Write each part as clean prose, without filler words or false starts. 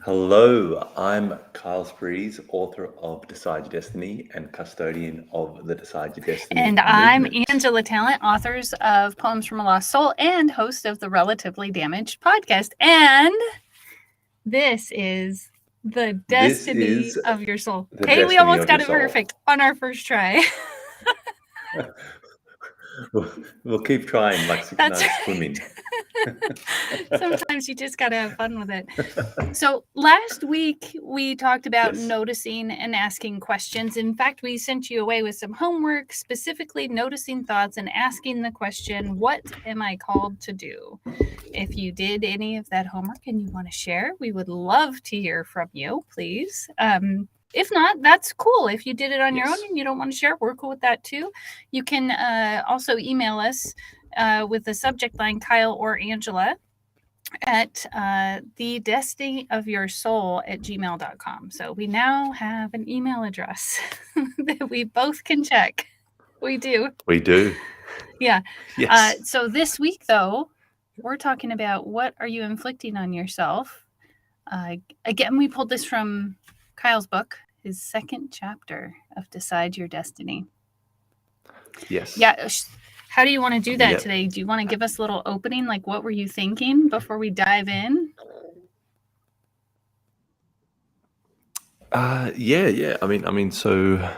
Hello, I'm Kyle Sprees, author of Decide Your Destiny and custodian of the Decide Your Destiny And I'm movement. Angela Talent, authors of Poems from a Lost Soul and host of the Relatively Damaged podcast. And this is the This destiny is of your soul. the Okay, we destiny almost of your got it soul. perfect on our first try. We'll keep trying like six That's nights right. swimming. Sometimes you just got to have fun with it. So last week we talked about Yes. noticing and asking questions. In fact, we sent you away with some homework, specifically noticing thoughts and asking the question, what am I called to do? If you did any of that homework and you want to share, we would love to hear from you, please. If not, that's cool. If you did it on your own Yes. and you don't want to share, we're cool with that too. You can also email us with the subject line Kyle or Angela at the destiny of your soul at gmail.com. So we now have an email address that we both can check. We do. We do. Yeah. Yes. So this week, though, we're talking about what are you inflicting on yourself. Again, we pulled this from Kyle's book, his second chapter of Decide Your Destiny. Yes. Yeah. How do you want to do that Yep. today? Do you want to give us a little opening? Like, what were you thinking before we dive in? Yeah. So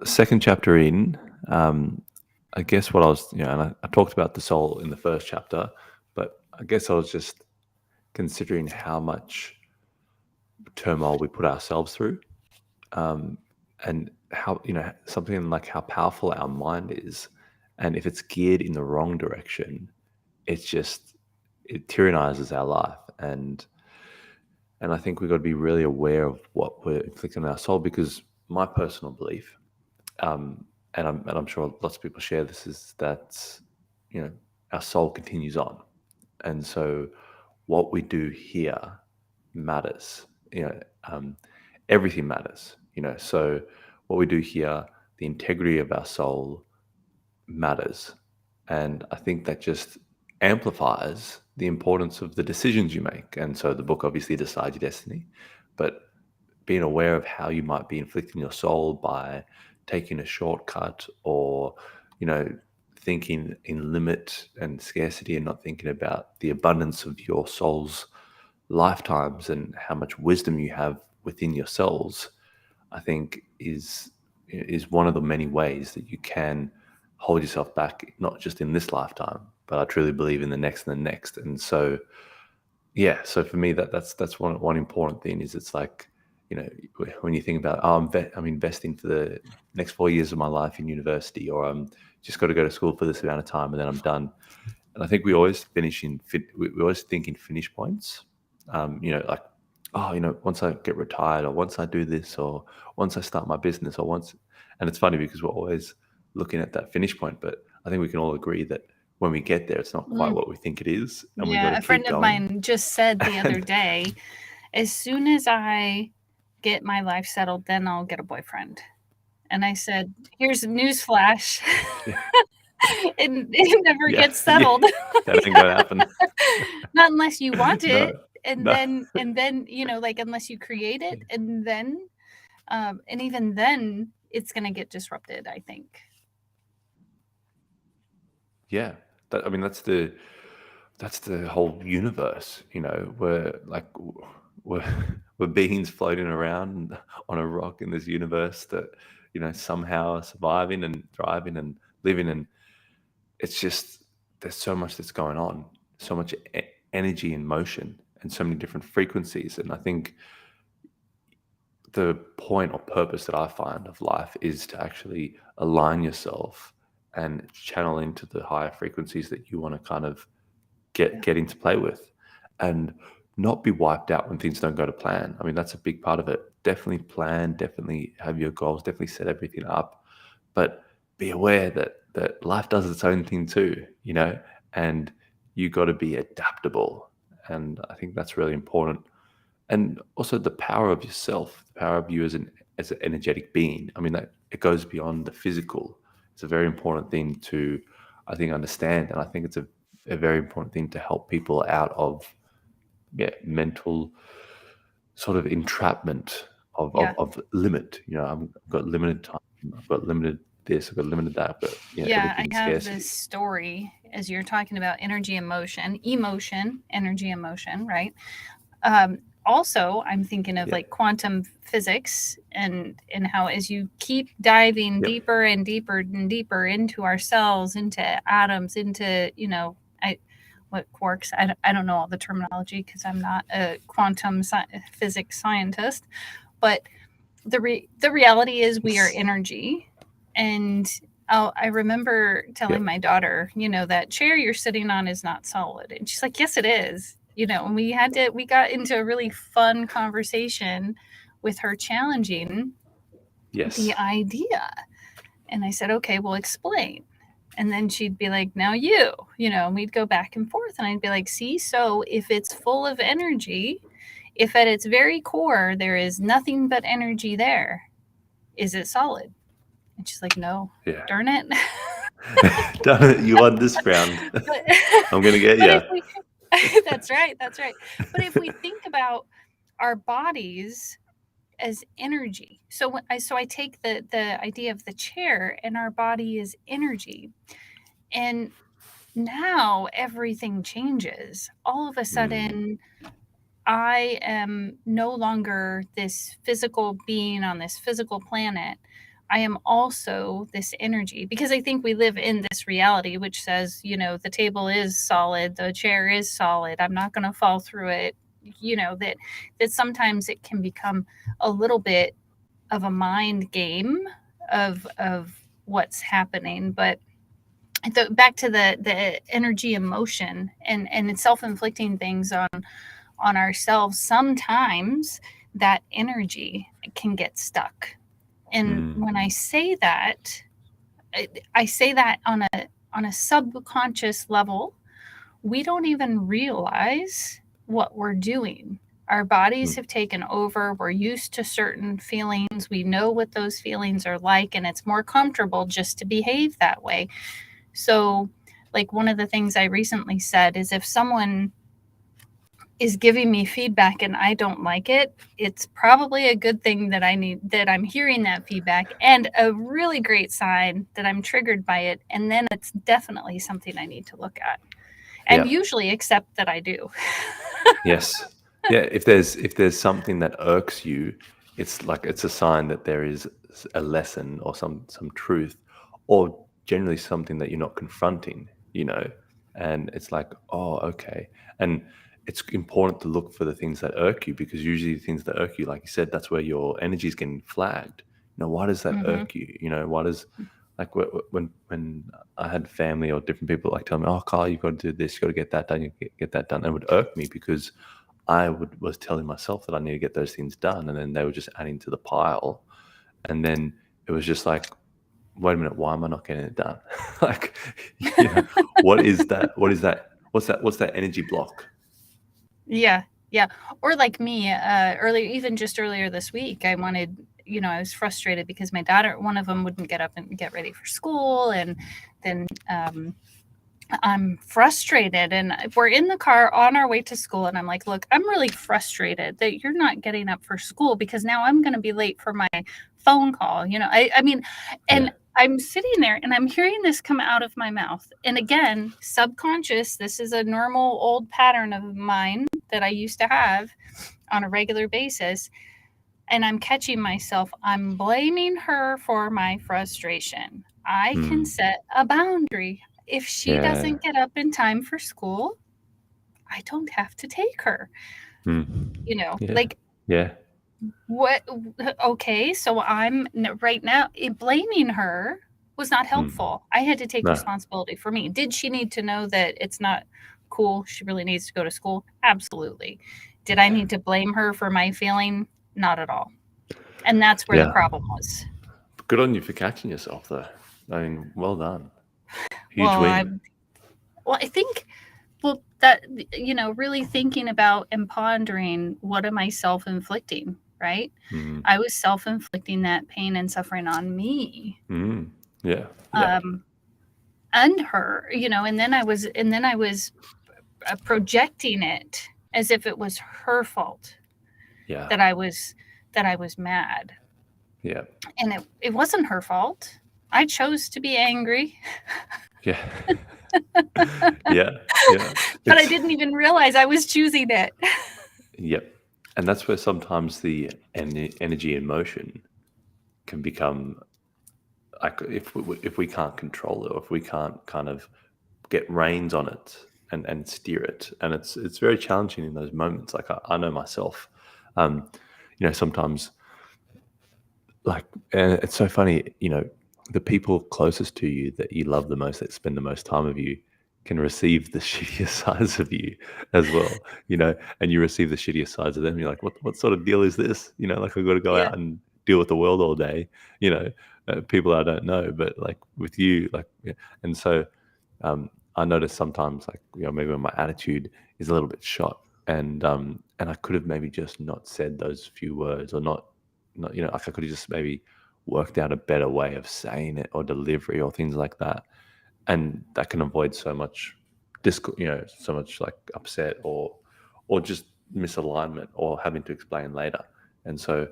second chapter in, I guess what I was, and I talked about the soul in the first chapter, but I guess I was just considering how much turmoil we put ourselves through, and how something like how powerful our mind is, and if it's geared in the wrong direction, it's just it tyrannizes our life, and I think we've got to be really aware of what we're inflicting on our soul, because my personal belief, and I'm sure lots of people share this, is that our soul continues on, and so what we do here matters. Everything matters. So what we do here, the integrity of our soul matters, and I think that just amplifies the importance of the decisions you make. And so the book obviously Decide Your Destiny, but being aware of how you might be inflicting your soul by taking a shortcut, or you know thinking in limit and scarcity and not thinking about the abundance of your soul's lifetimes and how much wisdom you have within yourselves, I think is one of the many ways that you can hold yourself back, not just in this lifetime, but I truly believe in the next and the next. And so yeah, so for me, that's one important thing. Is it's like, when you think about, oh, I'm investing for the next 4 years of my life in university, or I'm just got to go to school for this amount of time and then I'm done. And I think we always we always think in finish points. Like, oh, once I get retired, or once I do this, or once I start my business, or once. And it's funny because we're always looking at that finish point, but I think we can all agree that when we get there, it's not quite Mm. what we think it is, and we got Yeah, to a friend keep of going. mine just said the other And day, as soon as I get my life settled, then I'll get a boyfriend. And I said, here's a news flash. yeah, It never yeah, gets yeah, settled. that ain't gonna happen. Not unless you want it. No, And no, then, like unless you create it, and even then it's gonna get disrupted, I think. yeah. That's the whole universe. We're like we're we're beings floating around on a rock in this universe that somehow are surviving and thriving and living, and it's just there's so much that's going on, so much energy in motion, and so many different frequencies. And I think the point or purpose that I find of life is to actually align yourself and channel into the higher frequencies that you want to kind of Yeah. get into play with, and not be wiped out when things don't go to plan. I mean, that's a big part of it. Definitely plan, definitely have your goals, definitely set everything up, but be aware that life does its own thing too, and you got to be adaptable. And I think that's really important. And also the power of yourself, the power of you as an energetic being. I mean, that it goes beyond the physical. It's a very important thing to, I think, understand, and I think it's a very important thing to help people out of mental sort of entrapment Yeah. of limit. I've got limited time. I've got limited this. I've got limited that. I've got Yeah, I everything have this scarcity. story as you're talking about energy, emotion, energy, emotion, right? Also, I'm thinking of Yeah. like quantum physics and how as you keep diving Yep. deeper and deeper and deeper into our cells, into atoms, into I what quarks. I don't know all the terminology because I'm not a physics scientist, but the reality is we are energy. And I remember telling Yep. my daughter, that chair you're sitting on is not solid. And she's like, yes, it is. And we got into a really fun conversation with her challenging the Yes. idea. And I said, okay, well, explain. And then she'd be like, now and we'd go back and forth. And I'd be like, see, so if it's full of energy, if at its very core there is nothing but energy there, is it solid? And she's like, no, Yeah. darn it. Damn it, you won this round. but, I'm gonna get but you. if we, that's right, that's right. But if we think about our bodies as energy, so I take the idea of the chair, and our body is energy, and now everything changes. All of a Mm, sudden, I am no longer this physical being on this physical planet. I am also this energy because I think we live in this reality which says, the table is solid, the chair is solid, I'm not going to fall through it. That sometimes it can become a little bit of a mind game of what's happening. But back to the energy, emotion, and self-inflicting things on ourselves, sometimes that energy can get stuck. And mm, when I say that, I say that on a subconscious level. We don't even realize what we're doing. Our bodies mm, have taken over. We're used to certain feelings. We know what those feelings are like, and it's more comfortable just to behave that way. So, like, one of the things I recently said is if someone is giving me feedback and I don't like it, it's probably a good thing that I'm hearing that feedback, and a really great sign that I'm triggered by it. And then it's definitely something I need to look at and yeah. usually accept that I do. Yes. Yeah. If there's something that irks you, it's a sign that there is a lesson or some truth, or generally something that you're not confronting. And it's like, oh, okay. And it's important to look for the things that irk you, because usually the things that irk you, like you said, that's where your energy is getting flagged. Why does that Mm-hmm. irk you? Why does, like, when I had family or different people like tell me, "Oh, Carl, you've got to do this, you got to get that done, you get that done," it would irk me because was telling myself that I need to get those things done, and then they were just adding to the pile, and then it was just like, wait a minute, why am I not getting it done? Like, you know, what is that? What is that? What's that? What's that energy block? Yeah, yeah. Or like me, even just earlier this week, I was frustrated because my daughter, one of them, wouldn't get up and get ready for school, and then I'm frustrated, and we're in the car on our way to school, and I'm like, look, I'm really frustrated that you're not getting up for school because now I'm going to be late for my phone call. I mean, and Yeah. I'm sitting there and I'm hearing this come out of my mouth. And again, subconscious, this is a normal old pattern of mine that I used to have on a regular basis. And I'm catching myself, I'm blaming her for my frustration. I can Mm. set a boundary. If she Yeah. doesn't get up in time for school, I don't have to take her. Mm. Yeah. Like, Yeah. what? Okay, so right now blaming her was not Mm. helpful. I had to take No. responsibility for me. Did she need to know that it's not cool? She really needs to go to school? Absolutely. Did I Yeah. need to blame her for my feeling? Not at all. And that's where the Yeah. problem was. Good on you for catching yourself, though. I mean, well done. Huge Well, I win. well, I think that really thinking about and pondering, what am I self-inflicting, right? Mm. I was self-inflicting that pain and suffering on me, Mm. Yeah. Yeah. um, and her, and then I was projecting it as if it was her fault. Yeah. that I was mad. Yeah. And it wasn't her fault. I chose to be angry, Yeah. Yeah. Yeah. but I It's didn't even realize I was choosing it. Yep. And that's where sometimes the energy in motion can become like if we can't control it, or if we can't kind of get reins on it and steer it, and it's very challenging in those moments. Like I know myself, um, sometimes, like, and it's so funny, the people closest to you that you love the most, that spend the most time with you, can receive the shittier sides of you as well, and you receive the shittier sides of them. You're like, what sort of deal is this? Like, I've got to go Yeah. out and deal with the world all day, you know, people I don't know, but like with you, like, yeah. And so, I notice sometimes, like, maybe when my attitude is a little bit shot, and I could have maybe just not said those few words, or not, like, I could have just maybe worked out a better way of saying it, or delivery, or things like that, and that can avoid so much so much like upset, or just misalignment, or having to explain later. And so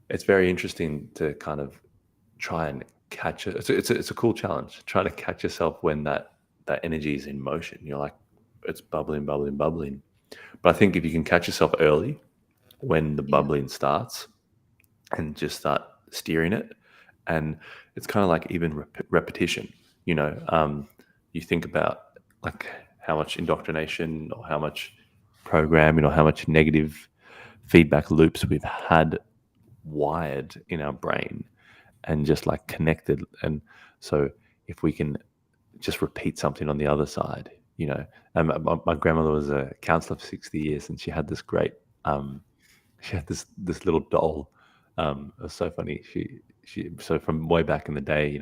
it's very interesting to kind of try and catch it. It's a cool challenge. Try to catch yourself when that energy is in motion. You're like, it's bubbling, bubbling, bubbling. But I think if you can catch yourself early when the Yeah. bubbling starts, and just start steering it, and it's kind of like even repetition. You think about, like, how much indoctrination, or how much programming, or how much negative feedback loops we've had wired in our brain, and just like connected. And so if we can just repeat something on the other side, my grandmother was a counselor for 60 years, and um, she had this little doll. It was so funny. So from way back in the day,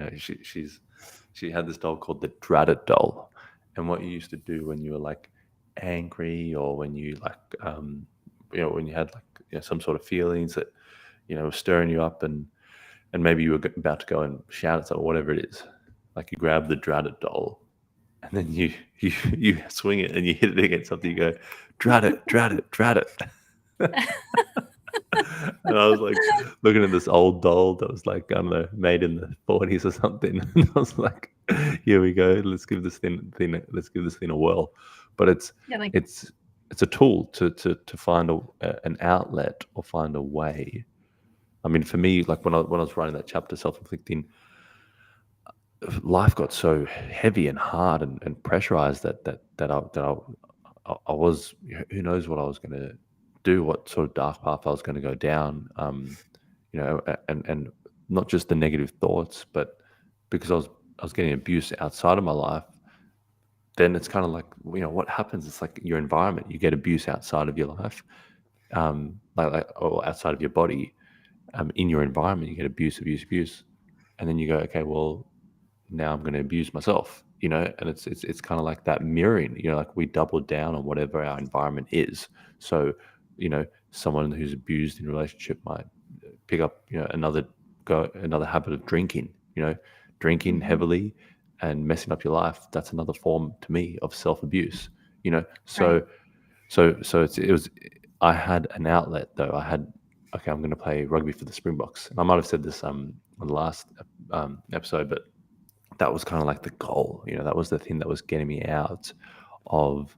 she had this doll called the Dreaded doll. And what you used to do when you were like angry, or when you like, when you had like, some sort of feelings that, were stirring you up, and maybe you were about to go and shout at someone, whatever it is, like, you grab the Dreaded doll, and then you swing it, and you hit it against something. You go, drat it, drat it, drat it. And I was like looking at this old doll that was like, I don't know, made in the 40s or something. And I was like, here we go. Let's give this thing a whirl. But Yeah, like it's it's a tool to find an outlet, or find a way. I mean, for me, like, when I was writing that chapter, self-inflicting, life got so heavy and hard, and pressurized, that I was, who knows what I was going to do, what sort of dark path I was going to go down, and not just the negative thoughts, but because I was getting abuse outside of my life. Then it's kind of like, what happens? It's like your environment. You get abuse outside of your life, or outside of your body, in your environment. You get abuse, abuse, abuse, and then you go, okay, well, now I'm going to abuse myself, and it's kind of like that mirroring, like, we double down on whatever our environment is. So, someone who's abused in a relationship might pick up, another habit of drinking, drinking mhm, heavily and messing up your life. That's another form, to me, of self-abuse, right. so it was, I had an outlet, though. I had, okay, I'm going to play rugby for the Springboks, and I might have said this on the last episode, but that was kind of like the goal. That was the thing that was getting me out of,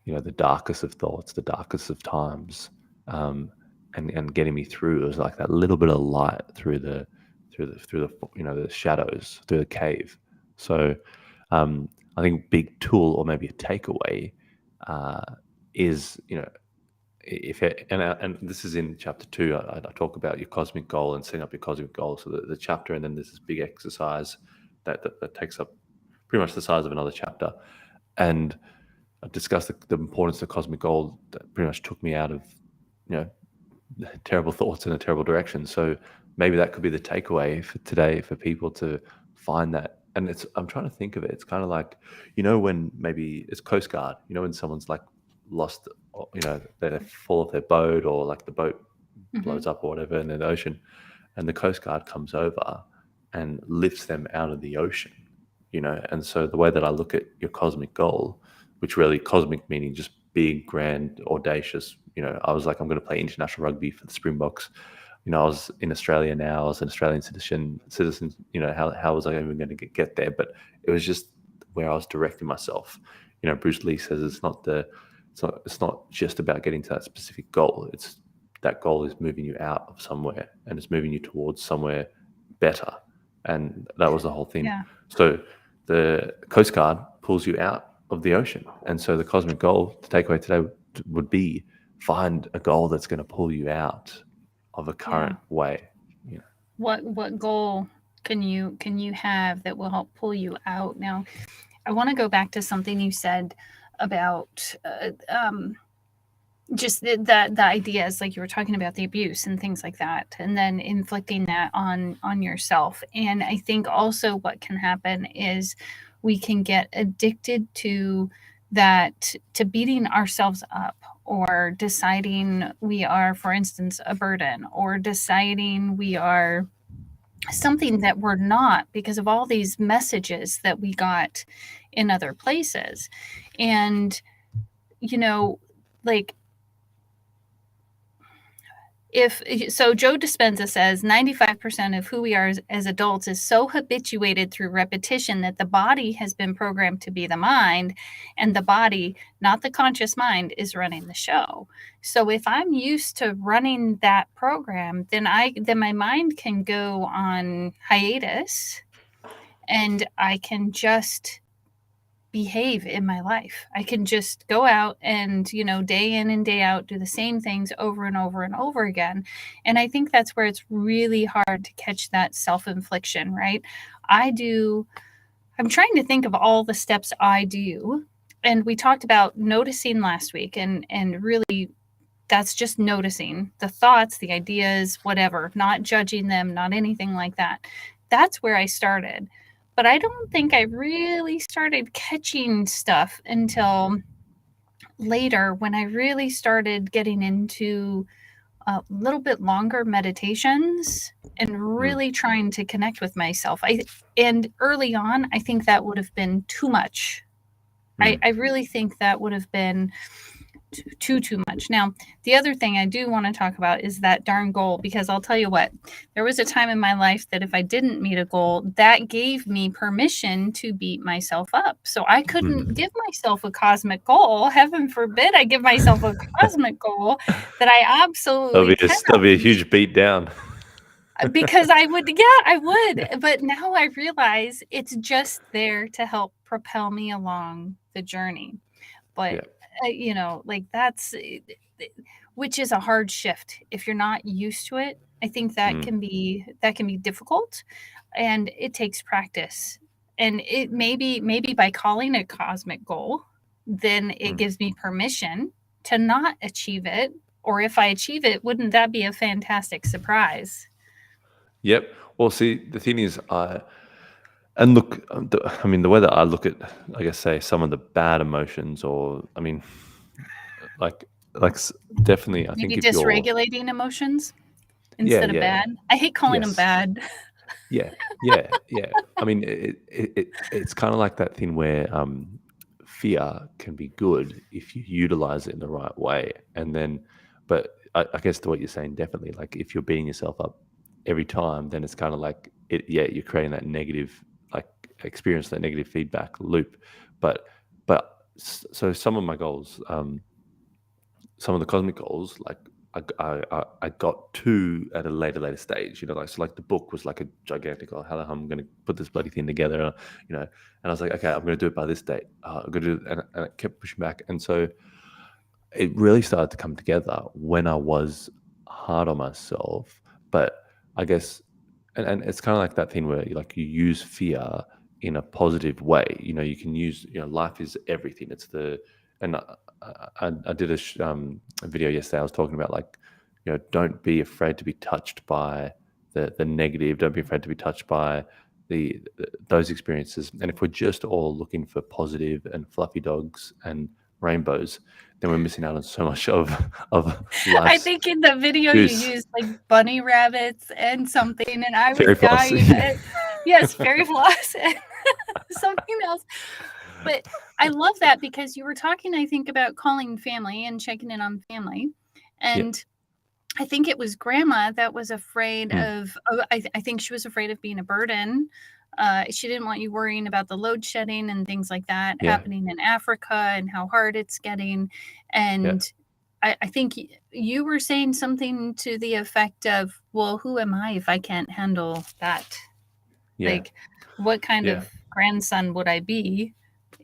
the darkest of thoughts, the darkest of times, um, and getting me through. It was like that little bit of light through the the shadows, through the cave. So, I think big tool, or maybe a takeaway, uh, is, if it, and this is in chapter 2. I talk about your cosmic goal and setting up your cosmic goal. So the chapter, and then there's this big exercise that takes up pretty much the size of another chapter. And I discussed the importance of cosmic goal, that pretty much took me out of, you know terrible thoughts in a terrible direction. So maybe that could be the takeaway for today, for people to find that. And I'm trying to think of it. It's kind of like, when maybe it's Coast Guard, when someone's like lost, they fall off their boat, or like the boat Mhm, blows up or whatever in the ocean, and the Coast Guard comes over and lifts them out of the ocean. And so the way that I look at your cosmic goal, which really, cosmic meaning just big, grand, audacious. I was like, I'm going to play international rugby for the Springboks. I was in Australia now. I was an Australian citizen. How was I even going to get there? But it was just where I was directing myself. Bruce Lee says it's not just about getting to that specific goal. It's that goal is moving you out of somewhere and it's moving you towards somewhere better. And that was the whole thing. Yeah. So the Coast Guard pulls you out of the ocean. And so the cosmic goal, the takeaway today would be find a goal that's going to pull you out of a current way. What goal can you have that will help pull you out? Now, I want to go back to something you said about just the ideas, like you were talking about the abuse and things like that, and then inflicting that on yourself. And I think also what can happen is we can get addicted to that, to beating ourselves up, or deciding we are, for instance, a burden, or deciding we are something that we're not because of all these messages that we got in other places. And like, so Joe Dispenza says 95% of who we are as adults is so habituated through repetition that the body has been programmed to be the mind, and the body, not the conscious mind, is running the show. So if I'm used to running that program, then my mind can go on hiatus and I can just behave in my life. I can just go out and, day in and day out, do the same things over and over and over again. And I think that's where it's really hard to catch that self-infliction, right? I'm trying to think of all the steps I do. And we talked about noticing last week, and really that's just noticing the thoughts, the ideas, whatever, not judging them, not anything like that. That's where I started. But I don't think I really started catching stuff until later, when I really started getting into a little bit longer meditations and really trying to connect with myself. And early on, I think that would have been too much. I really think that would have been too much. Now, the other thing I do want to talk about is that darn goal, because I'll tell you what, there was a time in my life that if I didn't meet a goal, that gave me permission to beat myself up. So I couldn't give myself a cosmic goal. Heaven forbid I give myself a cosmic goal that I absolutely that'll be a huge beat down. Because I would, but now I realize it's just there to help propel me along the journey. But like that's, which is a hard shift if you're not used to it. I think that can be difficult, and it takes practice. And it maybe by calling it cosmic goal, then it gives me permission to not achieve it. Or if I achieve it, wouldn't that be a fantastic surprise? Yep. Well, see, the thing is, and look, the way that I look at, I guess, say some of the bad emotions, or like definitely, I think Maybe if you're dysregulating emotions instead of bad. I hate calling them bad. Yeah. I mean, it's kind of like that thing where fear can be good if you utilize it in the right way, and then, but I guess to what you're saying, definitely, like if you're beating yourself up every time, then it's kind of like you're creating that negative, like experience, that negative feedback loop. But so some of my goals, some of the cosmic goals, like I got to at a later stage, like the book was like a gigantic, how I'm going to put this bloody thing together, and I was like, okay, I'm going to do it by this date. I'm going to do it, and I kept pushing back, and so it really started to come together when I was hard on myself. But I guess, and it's kind of like that thing where you use fear in a positive way. You can use, life is everything. It's and I did a video yesterday. I was talking about don't be afraid to be touched by the negative. Don't be afraid to be touched by those experiences. And if we're just all looking for positive and fluffy dogs and rainbows, then we're missing out on so much of life. I think in the video you used like bunny rabbits and something, and I was fairy floss. dying. Yes, fairy floss and something else. But I love that because you were talking, I think, about calling family and checking in on family. Yeah. And I think it was grandma that was afraid Mm. of, I think she was afraid of being a burden. She didn't want you worrying about the load shedding and things like that Yeah. happening in Africa and how hard it's getting. Yeah. And I think you were saying something to the effect of, well, who am I if I can't handle that? Yeah. Like, what kind Yeah. of grandson would I be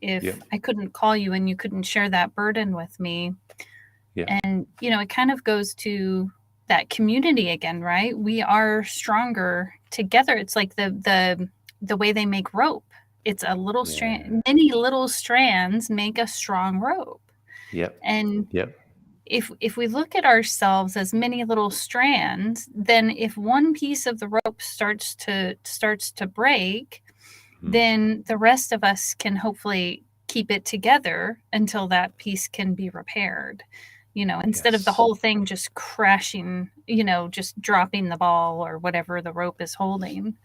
Yeah. if I couldn't call you and you couldn't share that burden with me? Yeah. And, it kind of goes to that community again, right? We are stronger together. It's like the way they make rope. It's a little Yeah. strand, many little strands make a strong rope. Yep. And Yep. if we look at ourselves as many little strands, then if one piece of the rope starts to break, Mm. then the rest of us can hopefully keep it together until that piece can be repaired. Instead of the Yes. whole thing just crashing, just dropping the ball or whatever the rope is holding.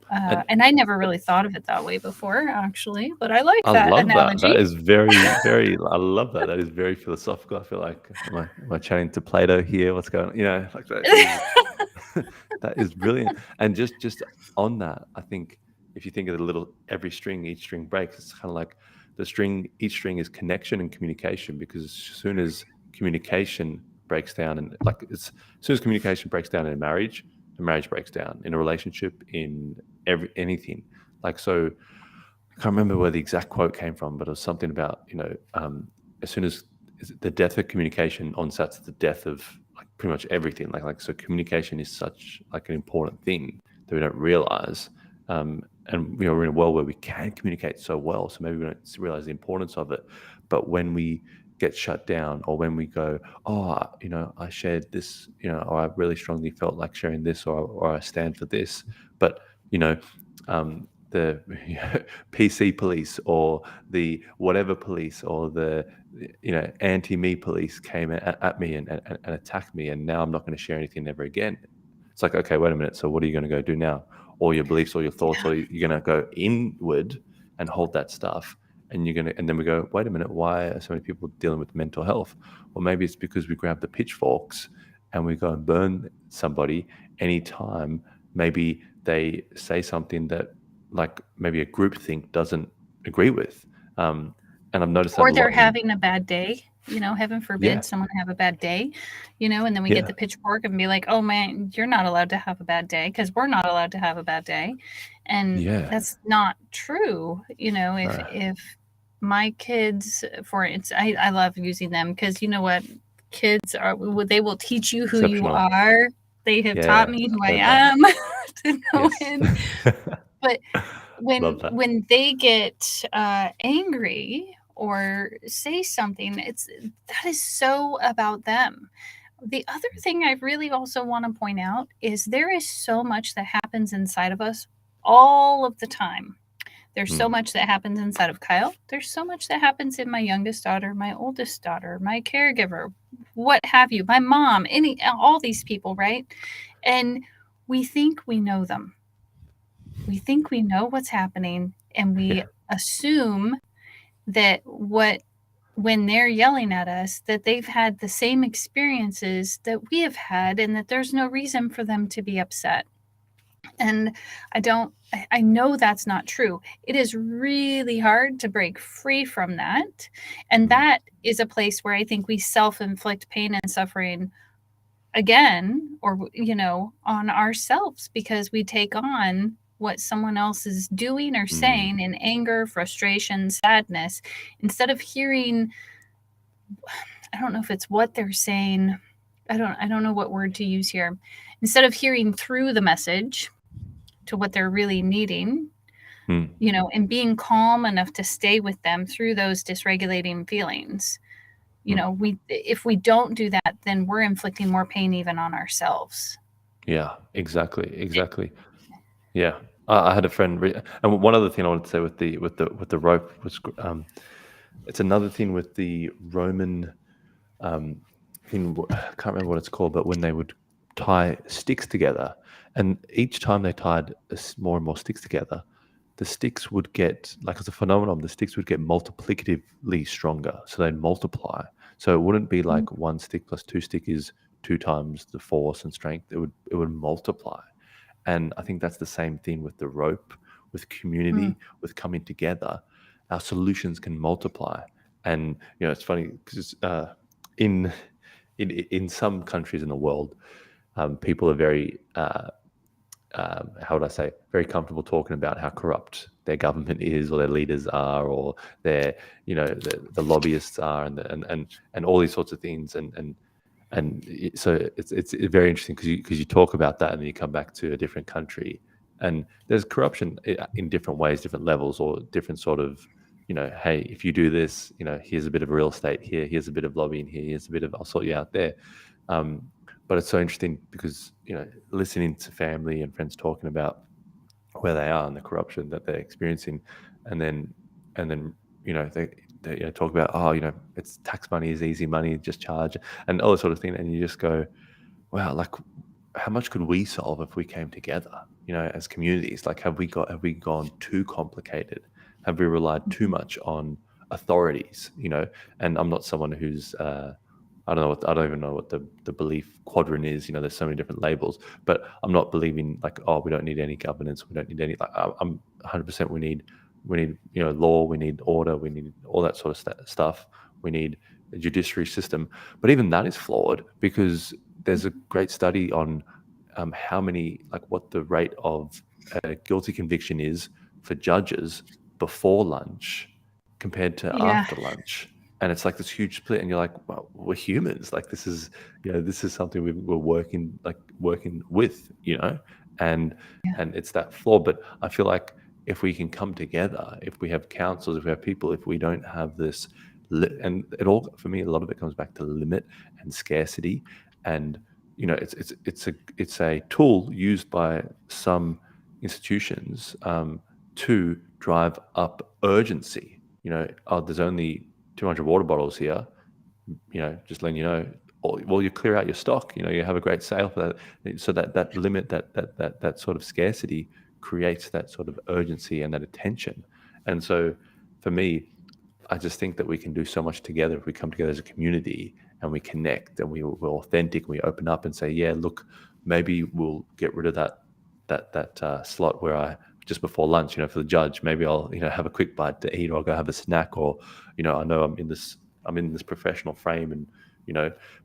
And And I never really thought of it that way before, actually, but I like I that love that. That analogy. is very, very. I love that. That is very philosophical. I feel like am I chatting to Plato here? What's going on? Like that is that is brilliant. And just on that, I think if you think of the little every string, each string breaks. It's kind of like the string. Each string is connection and communication. Because as soon as communication breaks down, and like as soon as communication breaks down in a marriage, the marriage breaks down in a relationship, in anything. Like so. I can't remember where the exact quote came from, but it was something about as soon as the death of communication onsets the death of like pretty much everything. So communication is such like an important thing that we don't realize. And we're in a world where we can communicate so well, so maybe we don't realize the importance of it. But when we get shut down, or when we go, oh, I shared this, or I really strongly felt like sharing this, or I stand for this, but the PC police or the whatever police or the anti-me police came at me and attacked me, and now I'm not going to share anything ever again. It's like, okay, wait a minute. So what are you going to go do now? All your beliefs, all your thoughts, or you're going to go inward and hold that stuff, and and then we go, wait a minute, why are so many people dealing with mental health? Well, maybe it's because we grab the pitchforks and we go and burn somebody anytime maybe they say something that like maybe a group think doesn't agree with. And I've noticed that Or a they're lot in, having a bad day, heaven yeah, forbid someone have a bad day, and then we get yeah, the pitchfork and be like, oh man, you're not allowed to have a bad day because we're not allowed to have a bad day. And yeah, that's not true. if no, if my kids, for instance, I love using them because you know what, kids they will teach you who you exceptional. are. They have taught Yeah, me who I've I heard that. am to no Yes. end. But Love when that. when they get angry or say something, that is so about them. The other thing I really also want to point out is there is so much that happens inside of us all of the time. There's so Mm, much that happens inside of Kyle. There's so much that happens in my youngest daughter, my oldest daughter, my caregiver, what have you, my mom, all these people, right? And we think we know them. We think we know what's happening, and we yeah. assume that when they're yelling at us, that they've had the same experiences that we have had, and that there's no reason for them to be upset. And I know that's not true. It is really hard to break free from that. And Mm, that is a place where I think we self-inflict pain and suffering again, or on ourselves, because we take on what someone else is doing or mm, saying in anger, frustration, sadness, instead of hearing, I don't know if it's what they're saying, I don't know what word to use here, instead of hearing through the message to what they're really needing, mm, and being calm enough to stay with them through those dysregulating feelings. mm. We if we don't do that, then we're inflicting more pain even on ourselves. Yeah, exactly, exactly. Yeah. I had a friend, and one other thing I wanted to say with the rope was, it's another thing with the Roman thing. I can't remember what it's called, but when they would tie sticks together, and each time they tied more and more sticks together, the sticks would get, like as a phenomenon, the sticks would get multiplicatively stronger. So they'd multiply. So it wouldn't be Mm, like one stick plus two stick is two times the force and strength. It would multiply. And I think that's the same thing with the rope, with mm, community, with coming together. Our solutions can multiply. And it's funny because in in some countries in the world, people are very how would I say, very comfortable talking about how corrupt their government is, or their leaders are, or their, the lobbyists are, and all these sorts of things. So it's very interesting because you talk about that, and then you come back to a different country, and there's corruption in different ways, different levels, or different sort of, hey, if you do this, here's a bit of real estate here, here's a bit of lobbying here, here's a bit of, I'll sort you out there. Um, but it's so interesting because listening to family and friends talking about where they are and the corruption that they're experiencing, and then they talk about, oh, it's tax money is easy money, just charge, and all this sort of thing, and you just go, wow, like how much could we solve if we came together, as communities? Like, have we gone too complicated? Have we relied too mhm. much on authorities? And I'm not someone who's I don't even know what the belief quadrant is. There's so many different labels, but I'm not believing like, oh, we don't need any governance, we don't need any. Like, I'm 100%. We need law, we need order, we need all that sort of stuff. We need a judiciary system, but even that is flawed because there's a great study on how many, like, what the rate of a guilty conviction is for judges before lunch compared to Yeah. after lunch. And it's like this huge split, and you're like, well, we're humans. Like, this is something we're working with, and Yeah. it's that flaw. But I feel like if we can come together, if we have councils, if we have people, if we don't have this, and it all, for me, a lot of it comes back to limit and scarcity, and it's a tool used by some institutions to drive up urgency. Oh, there's only 200 water bottles here. Just letting you know. Well, you clear out your stock. You have a great sale for that. So that limit, that sort of scarcity creates that sort of urgency and that attention. And so, for me, I just think that we can do so much together if we come together as a community and we connect and we're authentic. We open up and say, yeah, look, maybe we'll get rid of that slot where I just before lunch, for the judge. Maybe I'll have a quick bite to eat, or I'll go have a snack, or I know I'm in this professional frame, and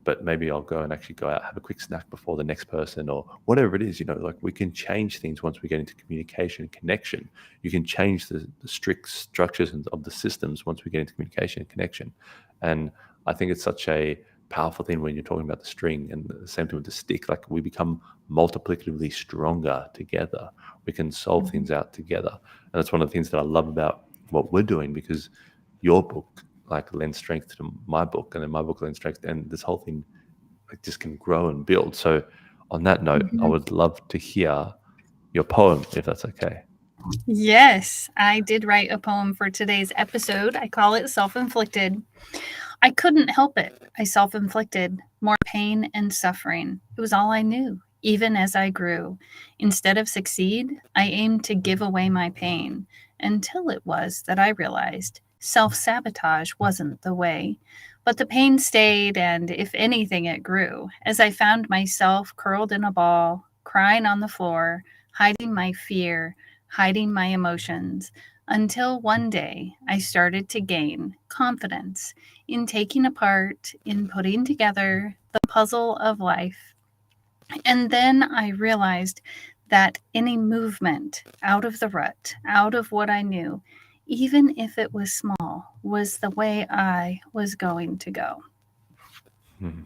but maybe I'll go and actually go out, have a quick snack before the next person, or whatever it is. Like, we can change things once we get into communication and connection. You can change the strict structures of the systems once we get into communication and connection. And I think it's such a powerful thing when you're talking about the string, and the same thing with the stick. Like, we become multiplicatively stronger together. We can solve Mhm. things out together. And that's one of the things that I love about what we're doing, because your book like lends strength to my book, and then my book lends strength, and this whole thing like just can grow and build. So on that note, I Mhm. would love to hear your poem, if that's okay. Yes, I did write a poem for today's episode. I call it Self Inflicted. I couldn't help it. I self inflicted more pain and suffering. It was all I knew, even as I grew. Instead of succeed, I aimed to give away my pain until it was that I realized self sabotage wasn't the way. But the pain stayed, and if anything, it grew as I found myself curled in a ball, crying on the floor, hiding my fear, hiding my emotions, until one day I started to gain confidence in taking apart, in putting together the puzzle of life. And then I realized that any movement out of the rut, out of what I knew, even if it was small, was the way I was going to go. Hmm.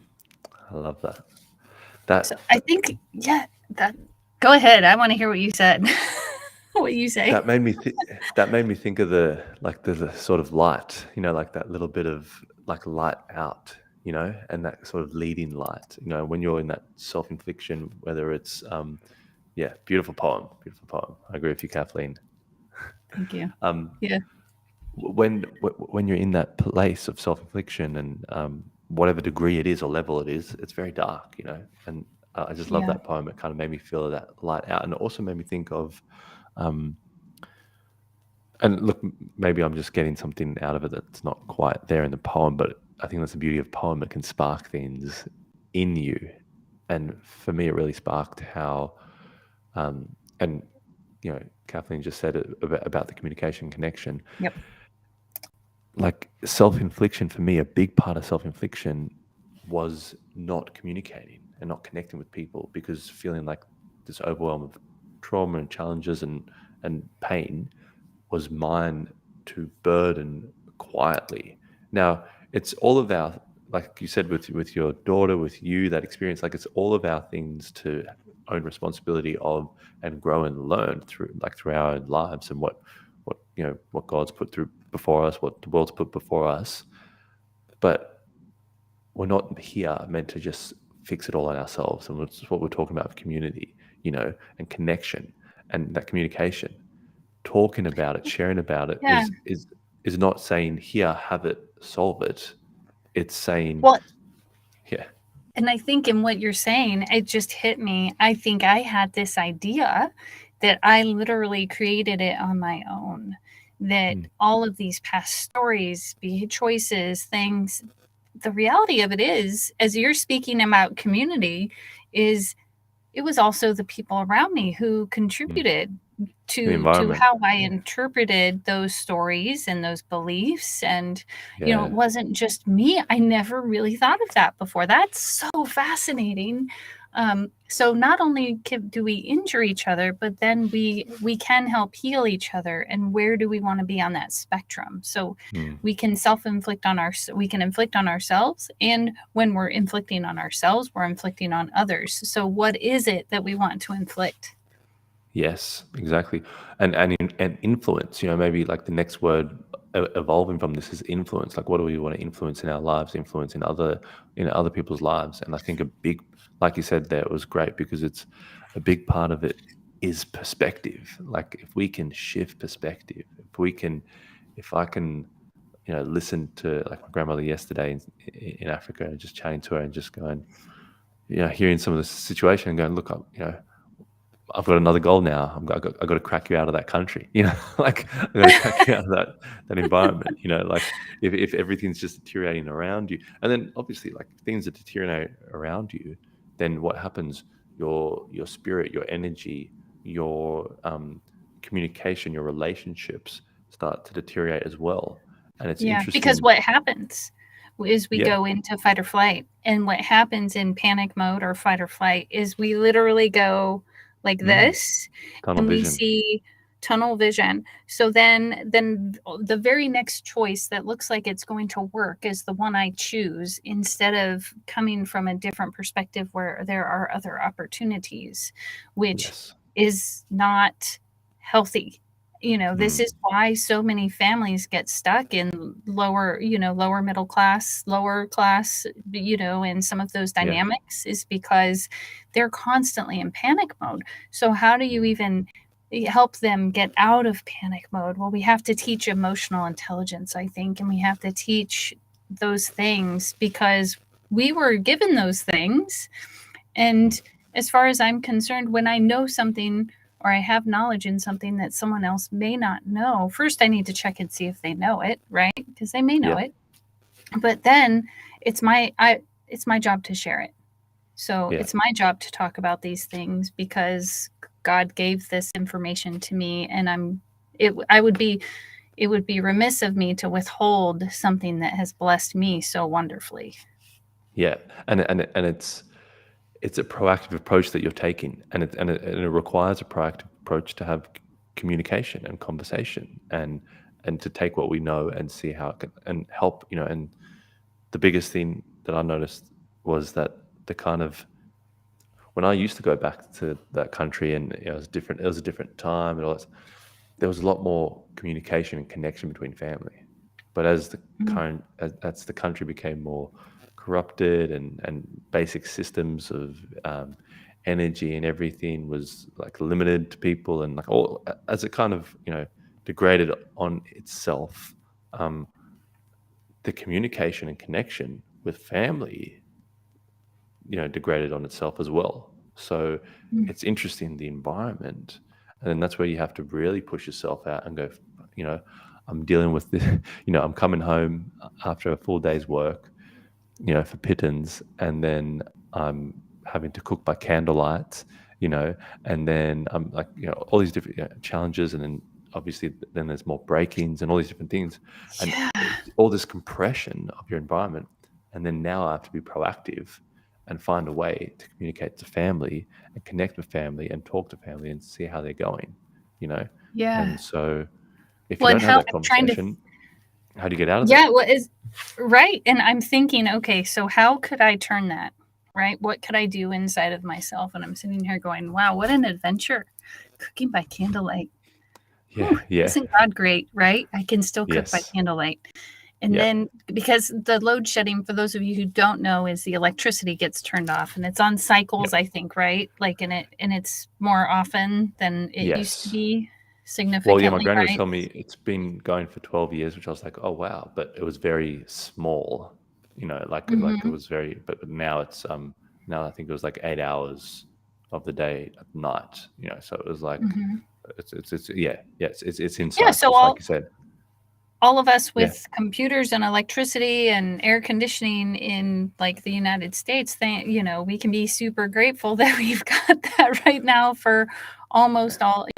I love that. So That I think, yeah, that. Go ahead. I want to hear what you said. What you say. that made me that made me think of the sort of light, like that little bit of like light out, and that sort of leading light, when you're in that self-infliction, whether it's yeah, beautiful poem, beautiful poem. I agree with you, Kathleen. Thank you. Um, Yeah. when you're in that place of self-infliction, and whatever degree it is or level it is, it's very dark, and I just love Yeah. that poem. It kind of made me feel that light out, and it also made me think of um, And look, maybe I'm just getting something out of it that's not quite there in the poem, but I think that's the beauty of poem. It can spark things in you. And for me, it really sparked how, and Kathleen just said it about the communication connection. Yep. Like self-infliction for me, a big part of self-infliction was not communicating and not connecting with people, because feeling like this overwhelm of trauma and challenges and pain was mine to burden quietly. Now, it's all of our, like you said, with your daughter, with you, that experience, like it's all of our things to own responsibility of and grow and learn through our own lives, and what God's put through before us, what the world's put before us. But we're not here meant to just fix it all on ourselves. And it's what we're talking about, community, and connection and that communication. Talking about it, sharing about it Yeah. is not saying, here, have it, solve it. It's saying, Well, yeah. and I think in what you're saying, it just hit me. I think I had this idea that I literally created it on my own. That Mm, all of these past stories, choices, things, the reality of it is, as you're speaking about community, is it was also the people around me who mm. contributed The to environment. how I interpreted those stories and those beliefs. And it Yeah. wasn't just me. I never really thought of that before. That's so fascinating. So not only do we injure each other, but then we can help heal each other. And where do we want to be on that spectrum? So Mm. we can inflict on ourselves, and when we're inflicting on ourselves, we're inflicting on others. So what is it that we want to inflict? Yes, exactly. And influence, maybe like the next word evolving from this is influence. Like, what do we want to influence in our lives, influence in other people's lives? And I think a big, like you said there, it was great because it's a big part of it is perspective. Like, if we can shift perspective, if I can, listen to like my grandmother yesterday in Africa, and just chatting to her and just going, hearing some of the situation and going, look, I've got another goal now. I've got to crack you out of that country. Like I've got to crack you out of that environment. Like if everything's just deteriorating around you, and then obviously like if things are deteriorating around you, then what happens? Your spirit, your energy, your communication, your relationships start to deteriorate as well. And it's Yeah, because interesting. what happens is we Yeah. go into fight or flight. And what happens in panic mode or fight or flight is we literally go like Mm, this, tunnel and we vision. see tunnel vision. So then the very next choice that looks like it's going to work is the one I choose, instead of coming from a different perspective where there are other opportunities, which Yes. is not healthy. This Mm, is why so many families get stuck in lower middle class, lower class, and some of those yeah. dynamics is because they're constantly in panic mode. So how do you Mm, even help them get out of panic mode? Well, we have to teach emotional intelligence, I think, and we have to teach those things because we were given those things. And as far as I'm concerned, when I know something or I have knowledge in something that someone else may not know, first I need to check and see if they know it, right? Because they may know yeah. it. But then it's my job to share it. So Yeah. it's my job to talk about these things because God gave this information to me, and it would be remiss of me to withhold something that has blessed me so wonderfully. Yeah. And it's a proactive approach that you're taking, and it requires a proactive approach to have communication and conversation, and to take what we know and see how it can and help. And the biggest thing that I noticed was that the kind of when I used to go back to that country, and it was different. It was a different time, and all that. There was a lot more communication and connection between family. But Mm. as the country became more corrupted, and basic systems of energy and everything was like limited to people, and like all as it kind of degraded on itself, um, the communication and connection with family degraded on itself as well. So Mm. it's interesting, the environment, and then that's where you have to really push yourself out and go. I'm dealing with this, I'm coming home after a full day's work, for pittance, and then I'm having to cook by candlelight, you know, and then I'm like, all these different challenges, and then obviously then there's more break-ins and all these different things, and Yeah. all this compression of your environment, and then now I have to be proactive and find a way to communicate to family and connect with family and talk to family and see how they're going, you know, Yeah. and so if you Well, and don't have how that I'm trying to, conversation, how do you get out of it? yeah, what is right. And I'm thinking, okay, so how could I turn that? Right? What could I do inside of myself? And I'm sitting here going, wow, what an adventure. Cooking by candlelight. Whew, Yeah, yeah, isn't God great, right? I can still cook by yes, candlelight. And yeah, then because the load shedding, for those of you who don't know, is the electricity gets turned off and it's on yeah, cycles, I think, right? Like and it's more often than it used to yes. be, Well, yeah, my significantly, granny was right? telling me it's been going for 12 years, which I was like, oh wow, but it was very small, like it Mm-hmm. was very, but now it's now I think it was like 8 hours of the day at night, so it was like Mm-hmm. it's yeah, yeah, it's in Yeah, so cycles, like you said. all of us Yeah, with computers and electricity and air conditioning in like the United States, we can be super grateful that we've got that right now for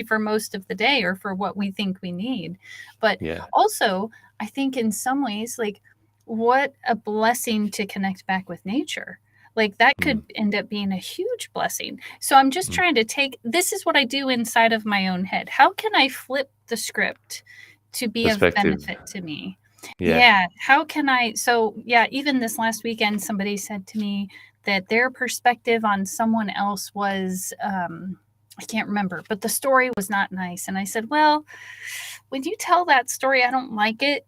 for most of the day or for what we think we need. But yeah, also, I think in some ways, like what a blessing to connect back with nature. Like that mm, could end up being a huge blessing. So I'm just mm. trying to this is what I do inside of my own head. How can I flip the script to be of Perspective. benefit to me? Yeah. Yeah, how can I so yeah, even this last weekend somebody said to me that their perspective on someone else was I can't remember, but the story was not nice. And I said, "Well, when you tell that story, I don't like it.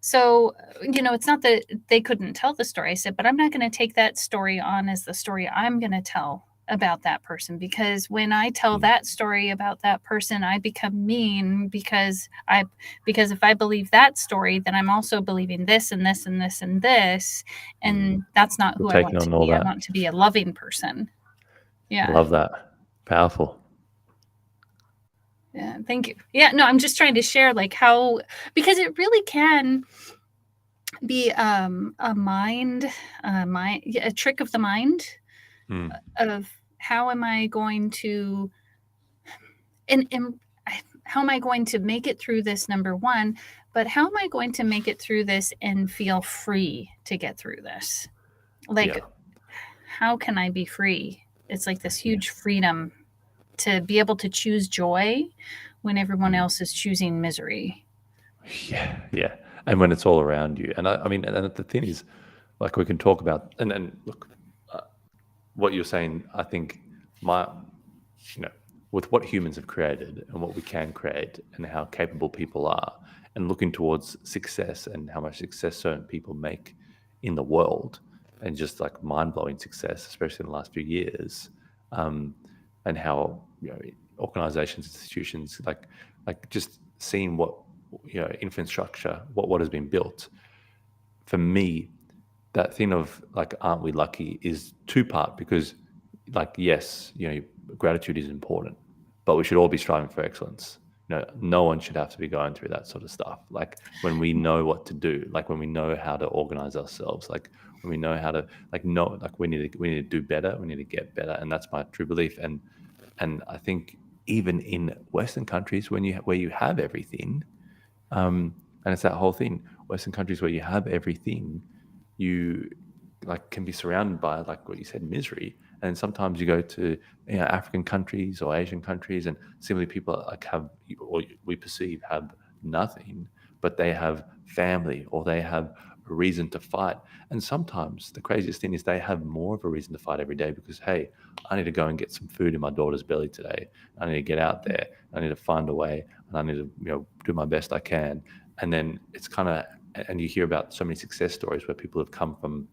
So, it's not that they couldn't tell the story." I said, but I'm not going to take that story on as the story I'm going to tell about that person, because when I tell Mm, that story about that person, I become mean because if I believe that story, then I'm also believing this and this and this and this, mm. and that's not You're who I taking want to on all be. I that. want to be a loving person. Yeah. Love that. Powerful. Yeah, thank you. Yeah, no, I'm just trying to share like how, because it really can be a trick of the mind Mm, of how am I going to and how am I going to make it through this, number one, but how am I going to make it through this and feel free to get through this? yeah, Like, how can I be free? It's like this yeah. huge freedom to be able to choose joy when everyone Mm. else is choosing misery. Yeah, yeah. And when it's all around you. And I mean, and the thing is, like we can talk about, and look, uh, what you're saying, I think my, you know, with what humans have created and what we can create and how capable people are, and looking towards success and how much success certain people make in the world, and just like mind blowing success, especially in the last few years, um, and how organizations, institutions, like just seeing what infrastructure, what has been built. For me, that thing of like, aren't we lucky, is two part, because like, yes, gratitude is important, but we should all be striving for excellence. No one should have to be going through that sort of stuff. Like when we know what to do, like when we know how to organize ourselves, like when we know how to like know, like we need to do better, we need to get better, and that's my true belief. And I think even in Western countries, where you have everything, and it's that whole thing. Western countries where you have everything, you like can be surrounded by, like what you said, misery. And sometimes you go to African countries or Asian countries, and similarly people like have, or we perceive have nothing, but they have family or they have a reason to fight. And sometimes the craziest thing is they have more of a reason to fight every day, because hey, I need to go and get some food in my daughter's belly today. I need to get out there. I need to find a way, and I need to do my best I can. And then it's kind of, and you hear about so many success stories where people have come from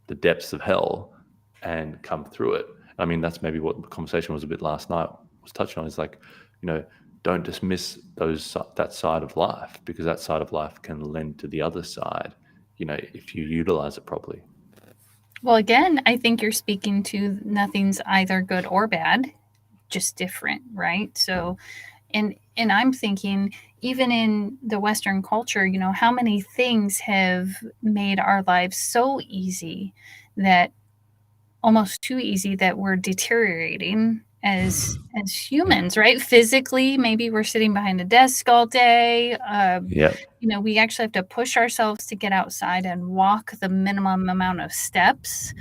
the depths of hell and come through it. I mean, that's maybe what the conversation was a bit last night was touching on, is like, you know, don't dismiss that side of life, because that side of life can lend to the other side, if you utilize it properly. Well, again, I think you're speaking to nothing's either good or bad, just different, right? So And I'm thinking, even in the Western culture, how many things have made our lives so easy, that almost too easy, that we're deteriorating as Yeah. humans, right? Physically, maybe we're sitting behind a desk all day. Yeah. We actually have to push ourselves to get outside and walk the minimum amount of steps.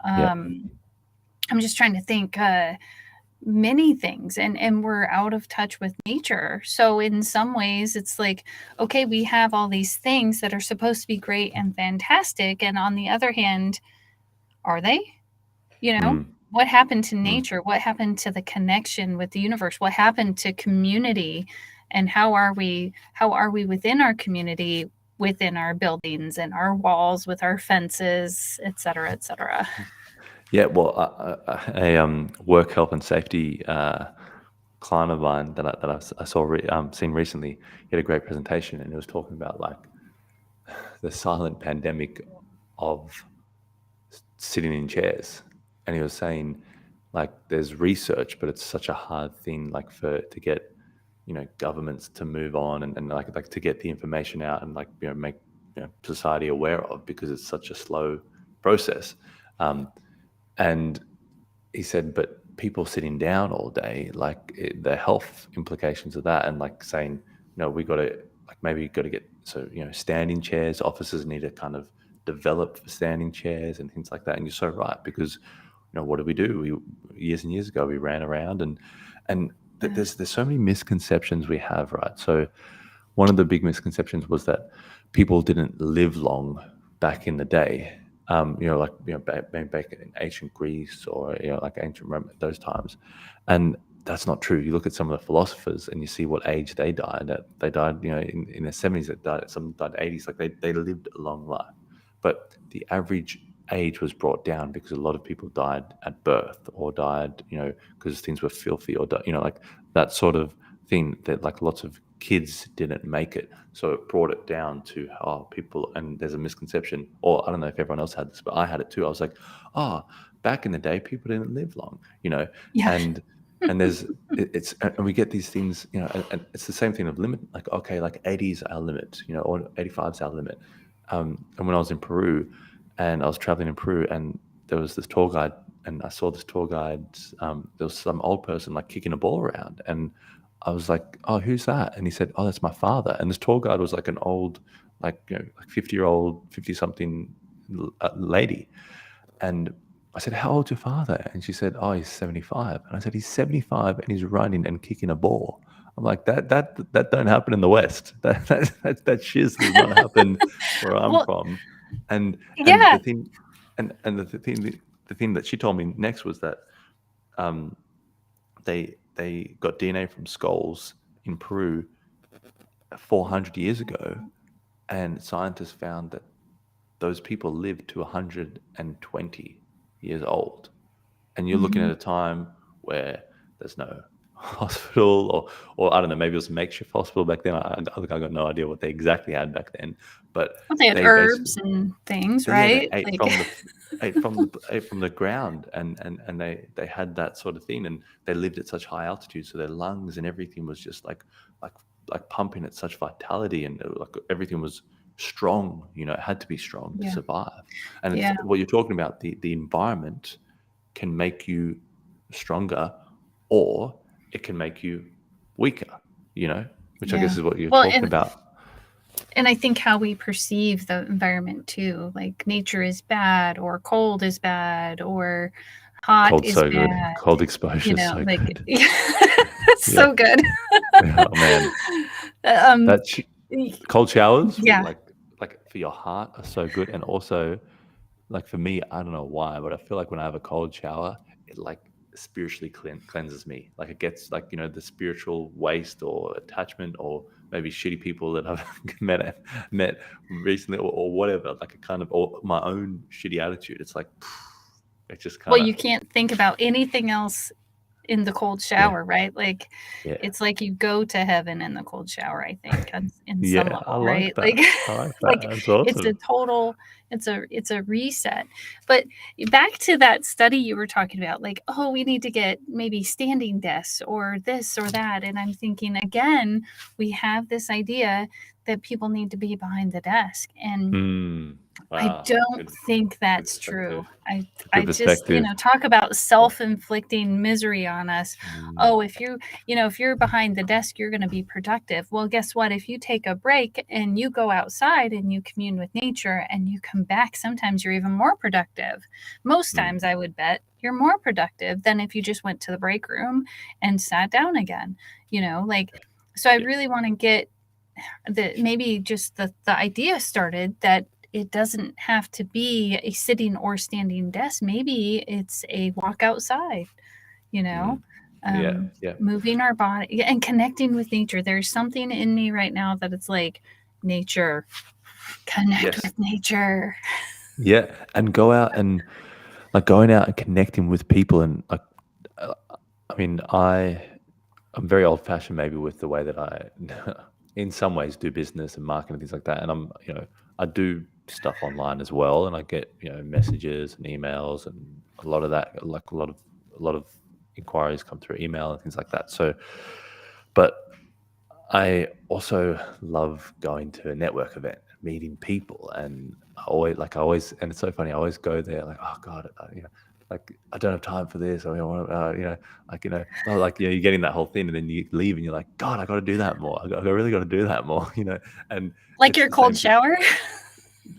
Yeah. I'm just trying to think. Many things, and we're out of touch with nature. So in some ways it's like, okay, we have all these things that are supposed to be great and fantastic, and on the other hand, are they? Mm. What happened to Mm. nature? What happened to the connection with the universe? What happened to community? And how are we within our community, within our buildings and our walls, with our fences, et cetera, et cetera? Yeah. Well, a work health and safety client of mine that I saw seen recently, he had a great presentation, and he was talking about like the silent pandemic of sitting in chairs, and he was saying like there's research, but it's such a hard thing like for to get governments to move on, and like to get the information out, and like make society aware of, because it's such a slow process. Um, and he said, but people sitting down all day, like the health implications of that, and like saying, we got to like maybe got to get standing chairs. Offices need to kind of develop for standing chairs and things like that. And you're so right, because what did we do? We years and years ago we ran around, and Yeah. there's so many misconceptions we have, right? So one of the big misconceptions was that people didn't live long back in the day. Like back in ancient Greece, or like ancient Rome, those times, and that's not true. You look at some of the philosophers and you see what age they died at. They died, in their 70s. That died, some died 80s. Like they lived a long life, but the average age was brought down because a lot of people died at birth, or died, because things were filthy, or like that sort of thing, that like lots of kids didn't make it. So it brought it down to people, and there's a misconception, or I don't know if everyone else had this, but I had it too. I was like, oh, back in the day, people didn't live long, Yeah. and there's it's and we get these things, and it's the same thing of limit. Like, okay, like 80 is our limit, or 85 is our limit. And when I was in Peru, and I was traveling in Peru, and there was this tour guide, and I saw this tour guide. There was some old person like kicking a ball around, and I was like, "Oh, who's that?" And he said, "Oh, that's my father." And this tour guide was like an old, like like 50-year-old, 50-something lady. And I said, "How old's your father?" And she said, "Oh, he's 75." And I said, "He's 75 and he's running and kicking a ball." I'm like, that don't happen in the West. That shiz does not happen where I'm Well, from. And yeah. the thing, the thing that she told me next was that um, they got DNA from skulls in Peru 400 years ago, and scientists found that those people lived to 120 years old. And you're looking at Mhm. a time where there's no hospital, or I don't know, maybe it was a makeshift hospital back then. I got no idea what they exactly had back then, but Well, they had they basically, herbs and things, they right? ate Like, from the ate from the ground, and they had that sort of thing, and they lived at such high altitude, so their lungs and everything was just like like pumping at such vitality, and like everything was strong. It had to be strong to yeah, survive. And it's yeah, what you're talking about. The environment can make you stronger, or it can make you weaker. Which I yeah. guess is what you're Well, talking about. and I think how we perceive the environment too, like nature is bad, or cold is bad, or hot Cold's is so good. bad. Cold exposure is so Like, good. it's Yeah. so good. Oh man, um, that cold showers, yeah, like for your heart, are so good. And also, like for me, I don't know why, but I feel like when I have a cold shower, it like spiritually cleanses me. Like it gets like the spiritual waste or attachment, or maybe shitty people that I've met recently, or whatever. Like a kind of, or my own shitty attitude. It's like it just well, kind of you can't think about anything else in the cold Yeah. shower, right? Like, Yeah. it's like you go to heaven in the cold shower, I think, in some Yeah, I level, like right? Like, that. I like that. like That's it's a awesome. total, it's a reset. But back to that study you were talking about, like, oh, we need to get maybe standing desks or this or that. And I'm thinking, again, we have this idea that people need to be behind the desk. And Mm. I Wow. don't Good, think good that's true. perspective. I Good just, perspective. talk about Yeah. self-inflicting misery on us. Mm. Oh, if you're behind the desk, you're going to be productive. Well, guess what? If you take a break and you go outside and you commune with nature and you come back, sometimes you're even more productive. Most Mm. times, I would bet you're more productive than if you just went to the break room and sat down again. Like, so I Yeah. really want to get maybe just the idea started that it doesn't have to be a sitting or standing desk. Maybe it's a walk outside, you know, Mm. Yeah. um, Yeah. moving our body and connecting with nature. There's something in me right now that it's like, nature, connect Yes. with nature. Yeah. And go out and like going out and connecting with people and like, uh, I mean, I'm very old fashioned maybe with the way that I, in some ways, do business and marketing and things like that. And I do stuff online as well, and I get messages and emails and a lot of that, like a lot of inquiries come through email and things like that. So, but I also love going to a network event, meeting people, and I always, and it's so funny. I always go there like, oh God, like I don't have time for this, or you're getting that whole thing, and then you leave, and you're like, God, I got to do that more. I really got to do that more, and Like it's your the cold same thing. shower.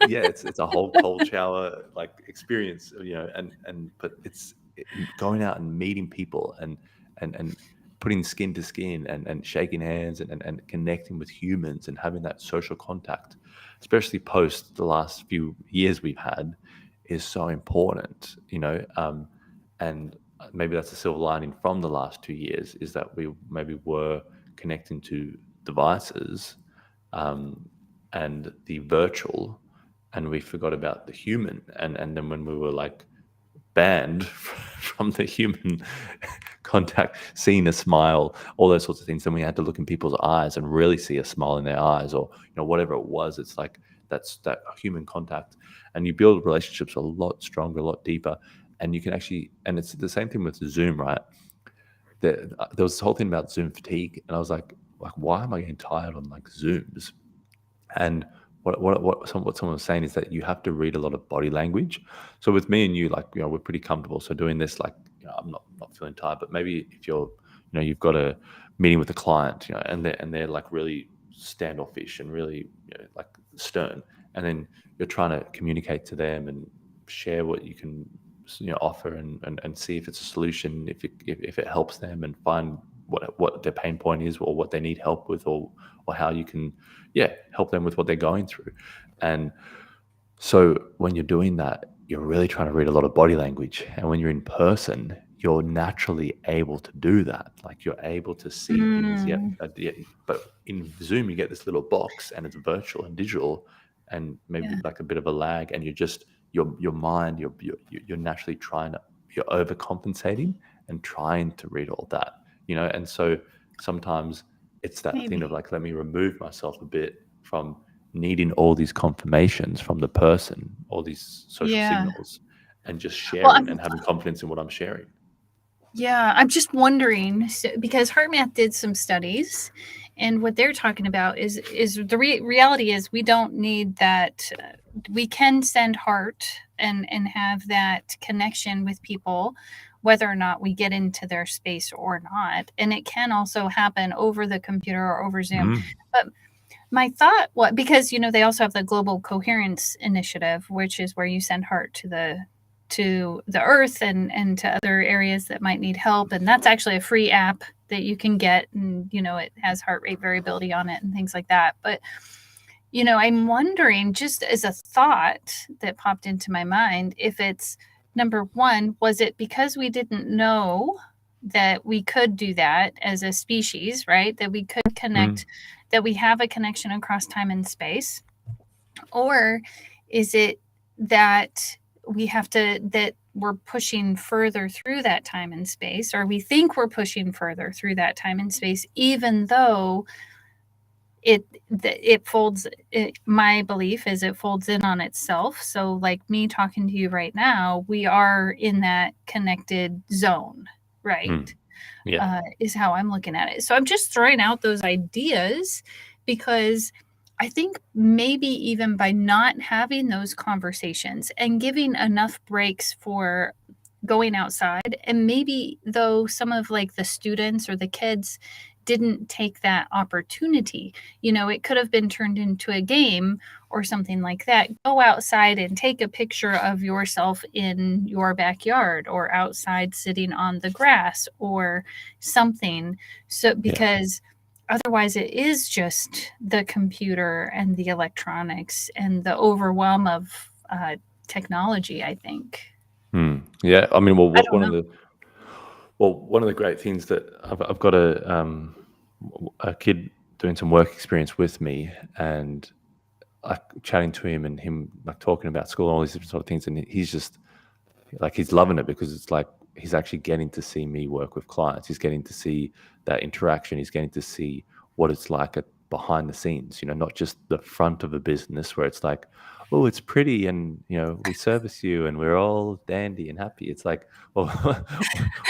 Yeah, it's a whole cold shower like experience, but going out and meeting people and putting skin to skin and shaking hands and connecting with humans and having that social contact, especially post the last few years we've had, is so important, and maybe that's a silver lining from the last 2 years is that we maybe were connecting to devices, um, and the virtual, and we forgot about the human. And then when we were like banned from the human contact, seeing a smile, all those sorts of things, then we had to look in people's eyes and really see a smile in their eyes, or whatever it was. It's like that's that human contact, and you build relationships a lot stronger, a lot deeper. And you can actually, and it's the same thing with Zoom, right? There was this whole thing about Zoom fatigue, and I was like, why am I getting tired on like Zooms? And what someone was saying is that you have to read a lot of body language. So with me and you, like, we're pretty comfortable. So doing this, like, I'm not feeling tired. But maybe if you've got a meeting with a client, and they're like really standoffish and really, like stern, and then you're trying to communicate to them and share what you can, offer, and see if it's a solution, if it helps them, and find what their pain point is, or what they need help with, or how you can, yeah, help them with what they're going through. And so when you're doing that, you're really trying to read a lot of body language. And when you're in person, you're naturally able to do that. Like you're able to see things. Yeah, Mm, yeah. But in Zoom, you get this little box, and it's virtual and digital, and maybe yeah. like a bit of a lag. And you're just your mind. You're naturally you're overcompensating and trying to read all that. And so sometimes it's that thing of Maybe. like, let me remove myself a bit from needing all these confirmations from the person, all these social Yeah. signals, and just Well, sharing and having confidence in what I'm sharing. I'm just wondering, because HeartMath did some studies, and what they're talking about is the reality is we don't need that. We can send heart and have that connection with people, whether or not we get into their space or not, and it can also happen over the computer or over Zoom. Mm. But my thought, what because they also have the Global Coherence Initiative, which is where you send heart to the earth and to other areas that might need help, and that's actually a free app that you can get, and it has heart rate variability on it and things like that. But I'm wondering, just as a thought that popped into my mind, if it's number one, was it because we didn't know that we could do that as a species, right? That we could Mm. connect, that we have a connection across time and space? Or is it that we have to, that we're pushing further through that time and space, or we think we're pushing further through that time and space, even though it folds my belief is it folds in on itself. So like me talking to you right now, we are in that connected zone, right? Yeah. Is how I'm looking at it. So I'm just throwing out those ideas because I think maybe even by not having those conversations and giving enough breaks for going outside, and maybe though some of like the students or the kids didn't take that opportunity, it could have been turned into a game or something like that. Go outside and take a picture of yourself in your backyard or outside sitting on the grass or something. So because otherwise it is just the computer and the electronics and the overwhelm of technology, I think. Yeah. I mean, well, I what, don't know. one of the great things that I've got a kid doing some work experience with me, and chatting to him and him like talking about school and all these different sort of things, and he's just like he's loving it because it's like he's actually getting to see me work with clients. He's getting to see that interaction. He's getting to see what it's like behind the scenes. Not just the front of a business where it's like, oh, it's pretty and we service you and we're all dandy and happy. It's like, well,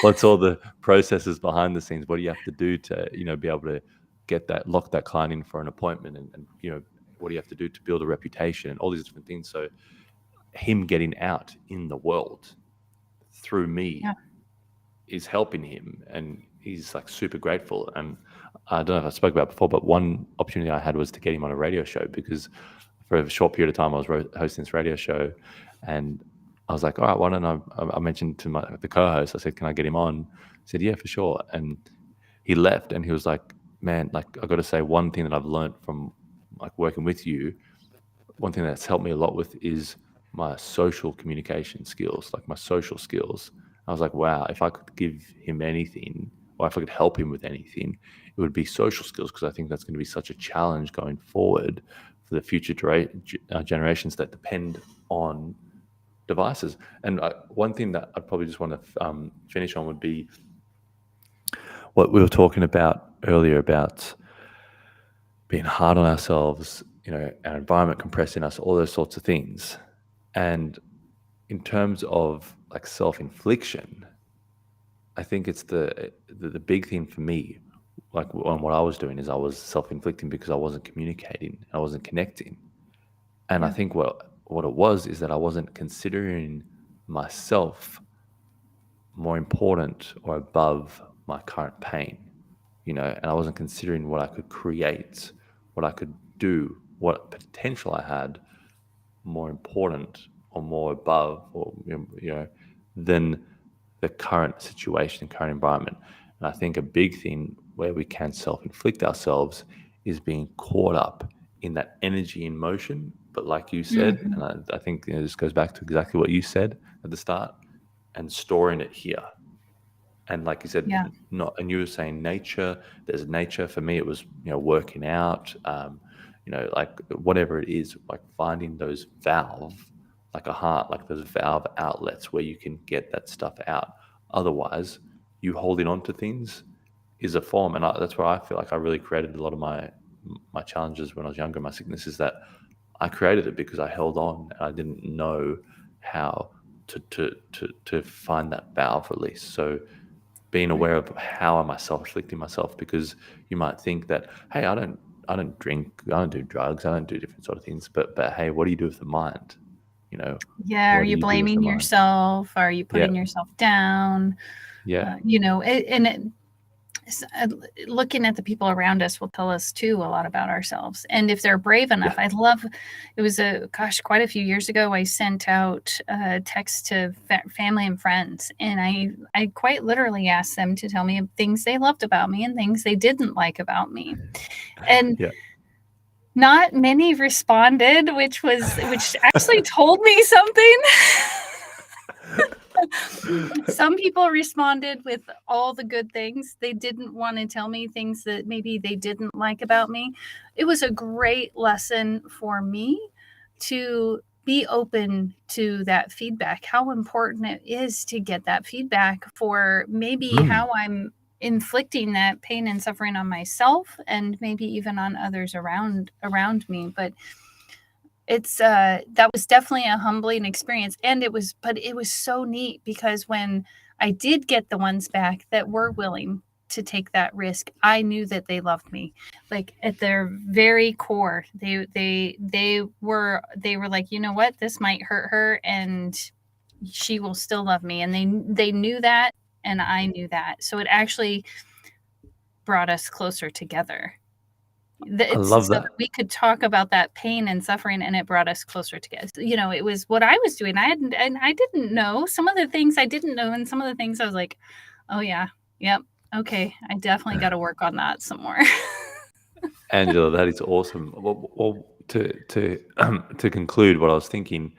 what's all the processes behind the scenes? What do you have to do to be able to lock that client in for an appointment, and what do you have to do to build a reputation and all these different things. So him getting out in the world through me Yeah. is helping him, and he's like super grateful. And I don't know if I spoke about it before, but one opportunity I had was to get him on a radio show, because for a short period of time I was hosting this radio show, and I was like, all right, why don't I mentioned to the co-host, I said, can I get him on? He said, yeah, for sure. And he left and he was like, man, like I got to say, one thing that I've learned from like working with you, one thing that's helped me a lot with is my social communication skills, like my social skills. I was like, wow, if I could give him anything, or if I could help him with anything, it would be social skills, because I think that's going to be such a challenge going forward for the future generations that depend on devices. And one thing that I'd probably just want to finish on would be what we were talking about earlier about being hard on ourselves, our environment compressing us, all those sorts of things. And in terms of like self-infliction, I think it's the big thing for me. Like on what I was doing is I was self-inflicting because I wasn't communicating, I wasn't connecting. And I Yeah. think what it was is that I wasn't considering myself more important or above my current pain, and I wasn't considering what I could create, what I could do, what potential I had more important or more above, or than the current situation, current environment. And I think a big thing where we can self-inflict ourselves is being caught up in that energy in motion. But like you said, Mhm. and I think this goes back to exactly what you said at the start, and storing it here. And like you said, Yeah. not, and you were saying nature, there's nature. For me, it was, working out, like whatever it is, like finding those valve, like a heart, like those valve outlets where you can get that stuff out. Otherwise, you holding on to things is a form. And that's where I feel like I really created a lot of my challenges when I was younger, my sickness, is that I created it because I held on and I didn't know how to find that valve release. So being Right. aware of how am I self-inflicting myself, because you might think that, hey, I don't drink, I don't do drugs, I don't do different sort of things, but hey, what do you do with the mind? Yeah. Are What do you you do with the blaming mind? yourself? Are you Yeah, putting yourself down? yeah, Looking at the people around us will tell us too a lot about ourselves. And if they're brave enough, yeah. I love, it was quite a few years ago, I sent out a text to family and friends. And I quite literally asked them to tell me things they loved about me and things they didn't like about me. And Yeah. not many responded, which actually told me something. Some people responded with all the good things. They didn't want to tell me things that maybe they didn't like about me. It was a great lesson for me to be open to that feedback, how important it is to get that feedback for maybe how I'm inflicting that pain and suffering on myself and maybe even on others around me. But it's that was definitely a humbling experience, and it was so neat because when I did get the ones back that were willing to take that risk, I knew that they loved me. Like at their very core, they were like, you know what, this might hurt her and she will still love me, and they knew that, and I knew that, so it actually brought us closer together. I It's love so that that. we could talk about that pain and suffering, and it brought us closer together. You know, it was what I was doing. I didn't know some of the things I didn't know, and some of the things I was like, oh yeah, yep, okay, I definitely got to work on that some more. Angela, that is awesome. Well, to conclude what I was thinking,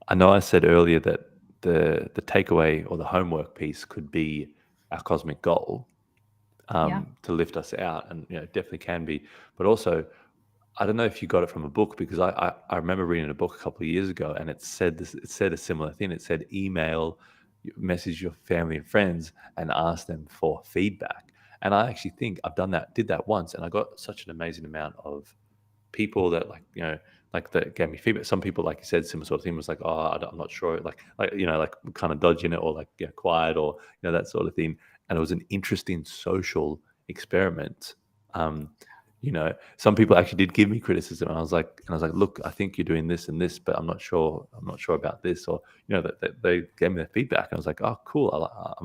I know I said earlier that the takeaway or the homework piece could be our cosmic goal, Yeah, to lift us out, and definitely can be. But also, I don't know if you got it from a book, because I remember reading a book a couple of years ago, and it said this. It said a similar thing. It said message your family and friends and ask them for feedback. And I actually think I've did that once, and I got such an amazing amount of people that, like that gave me feedback. Some people, like you said, similar sort of thing, was like, oh, I'm not sure, like kind of dodging it, or like quiet, or that sort of thing. And it was an interesting social experiment. Um, some people actually did give me criticism, and I was like, look, I think you're doing this and this, but I'm not sure about this, or that they gave me their feedback, and I was like, oh, cool,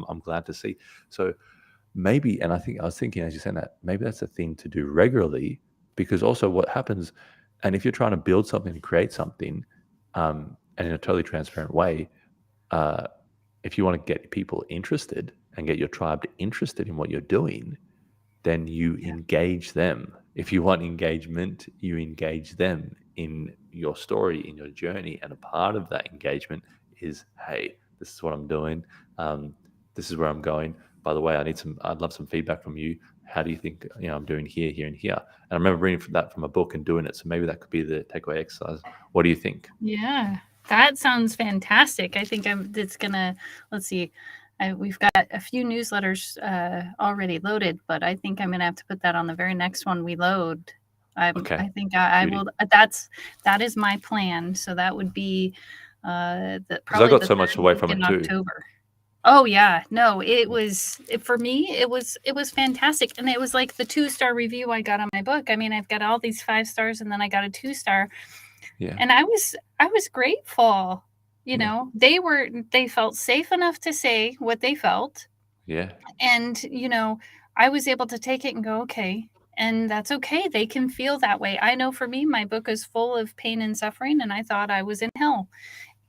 I'm glad to see. So maybe, and I was thinking as you're saying that, maybe that's a thing to do regularly, because also what happens, and if you're trying to build something and create something, and in a totally transparent way, uh, if you want to get people interested and get your tribe interested in what you're doing, then you yeah, engage them. If you want engagement, you engage them in your story, in your journey. And a part of that engagement is, hey, this is what I'm doing. Um, this is where I'm going. By the way, I'd love some feedback from you. How do you think, I'm doing here, here, and here? And I remember reading that from a book and doing it. So maybe that could be the takeaway exercise. What do you think? yeah. That sounds fantastic. I think it's gonna. Let's see. We've got a few newsletters already loaded, but I think I'm gonna have to put that on the very next one we load. Okay. I think I will. Beauty. That is my plan. So that would be Because I probably got the so much third away week from in it too. October. Oh yeah, no, for me. It was fantastic, and it was like the 2-star review I got on my book. I mean, I've got all these 5 stars, and then I got a 2-star, Yeah. and I was grateful. You Yeah. know, they felt safe enough to say what they felt, Yeah. and I was able to take it and go, okay, and that's okay. They can feel that way. I know for me, my book is full of pain and suffering, and I thought I was in hell.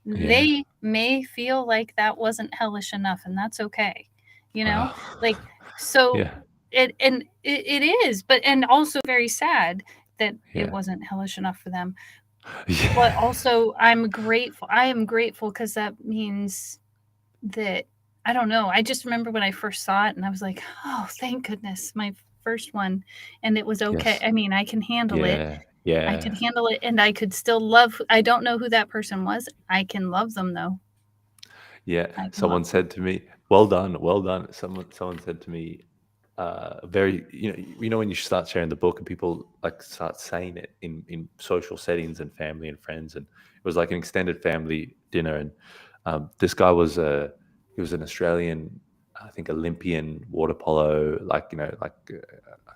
Yeah. They may feel like that wasn't hellish enough, and that's okay. You know, like, Wow. so Yeah. it is, but and also very sad that it Yeah. wasn't hellish enough for them. But Yeah. also, I'm grateful. I am grateful because that means that I don't know. I just remember when I first saw it, and I was like, oh, thank goodness, my first one, and it was okay. Yes. I mean, I can handle it. Yeah. I could Yeah. handle it, and I could still love. I don't know who that person was. I can love them though. Yeah, I can love someone them. said to me, "Well done, well done." Someone said to me, very, when you start sharing the book and people like start saying it in social settings and family and friends, and it was like an extended family dinner, and this guy was he was an Australian, I think, Olympian water polo, I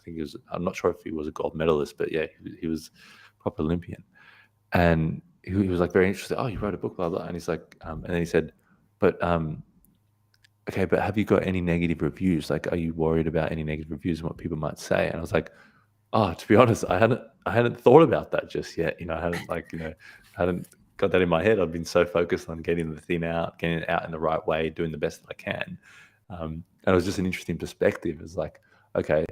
think he was. I'm not sure if he was a gold medalist, but yeah, he was proper Olympian. And he was like very interested. Oh, you wrote a book, blah blah. And he's like, and then he said, but okay, but have you got any negative reviews? Like, are you worried about any negative reviews and what people might say? And I was like, oh, to be honest, I hadn't thought about that just yet. I hadn't hadn't got that in my head. I've been so focused on getting the thing out, getting it out in the right way, doing the best that I can. And it was just an interesting perspective. It's like, okay,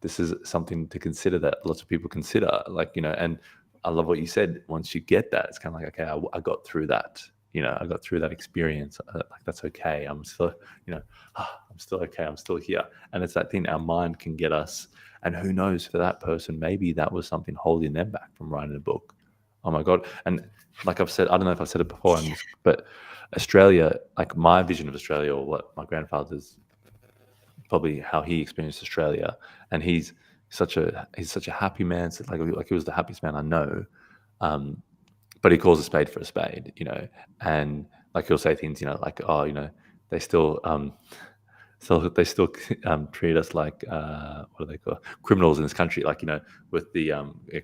this is something to consider that lots of people consider. And I love what you said. Once you get that, it's kind of like, okay, I got through that. I got through that experience. Like, that's okay. I'm still, I'm still okay. I'm still here. And it's that thing. Our mind can get us. And who knows, for that person, maybe that was something holding them back from writing a book. Oh my god! And like I've said, I don't know if I said it before on this, but Australia, like my vision of Australia, or what my grandfather's probably how he experienced Australia, and he's such a happy man. So like he was the happiest man I know. Um, but he calls a spade for a spade, and like he'll say things, like, oh, they still so they still treat us like what do they call criminals in this country, like with the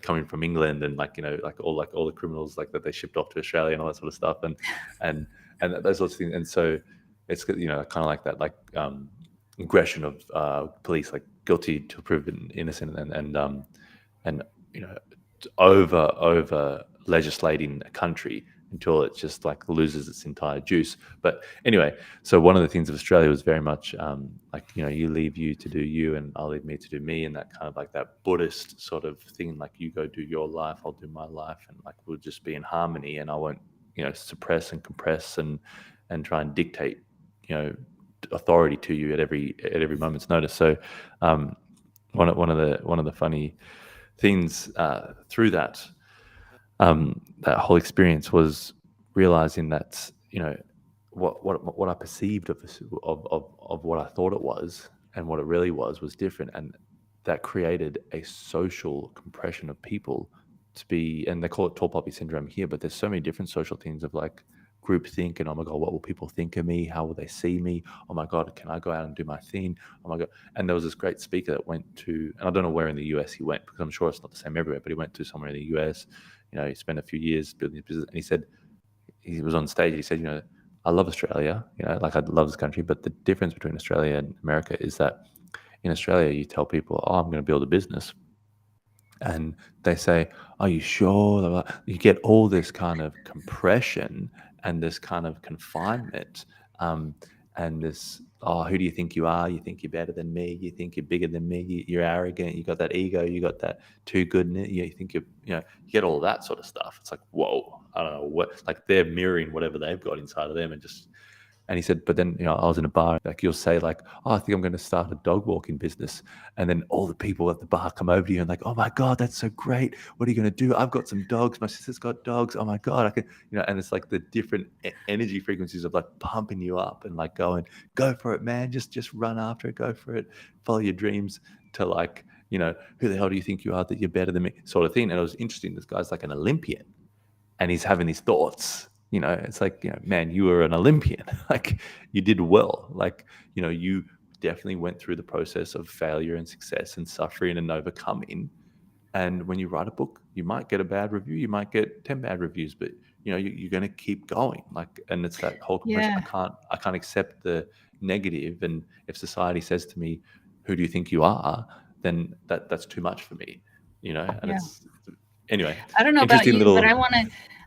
coming from England, and like all the criminals like that they shipped off to Australia and all that sort of stuff, and and those sorts of things. And so it's kind of like that, like aggression of police, like guilty to proven innocent, and you know over legislating a country until it just like loses its entire juice. But anyway, so one of the things of Australia was very much like you leave you to do you, and I'll leave me to do me, and that kind of like that Buddhist sort of thing, like you go do your life, I'll do my life, and like we'll just be in harmony, and I won't suppress and compress and try and dictate authority to you at every moment's notice. So one of the funny things through that whole experience was realizing that what I perceived of what I thought it was and what it really was different, and that created a social compression of people to be, and they call it tall poppy syndrome here, but there's so many different social things of like group think, and oh my god, what will people think of me, how will they see me, oh my god, can I go out and do my thing, oh my god. And there was this great speaker that went to, and I don't know where in the US he went because I'm sure it's not the same everywhere, but he went to somewhere in the US. He spent a few years building his business, and he said, he was on stage, he said, I love Australia, like I love this country, but the difference between Australia and America is that in Australia you tell people, oh, I'm going to build a business, and they say, are you sure? You get all this kind of compression and this kind of confinement, and this, oh, who do you think you are? You think you're better than me, you think you're bigger than me, you're arrogant, you got that ego, you got that too good, you think you get all that sort of stuff. It's like, whoa, I don't know what, like they're mirroring whatever they've got inside of them. And he said, but then, I was in a bar, like you'll say like, oh, I think I'm going to start a dog walking business. And then all the people at the bar come over to you and like, oh my God, that's so great. What are you going to do? I've got some dogs. My sister's got dogs. Oh my God. I can, and it's like the different energy frequencies of like pumping you up and like going, go for it, man. Just run after it. Go for it. Follow your dreams, to like, who the hell do you think you are that you're better than me sort of thing. And it was interesting. This guy's like an Olympian and he's having these thoughts. It's like, man, you were an Olympian. Like you did well. Like, you definitely went through the process of failure and success and suffering and overcoming. And when you write a book, you might get a bad review. You might get 10 bad reviews, but you're going to keep going. Like, and it's that whole compression. Yeah. I can't accept the negative. And if society says to me, who do you think you are? Then that's too much for me, and Yeah. it's anyway. I don't know about Interesting you, little. but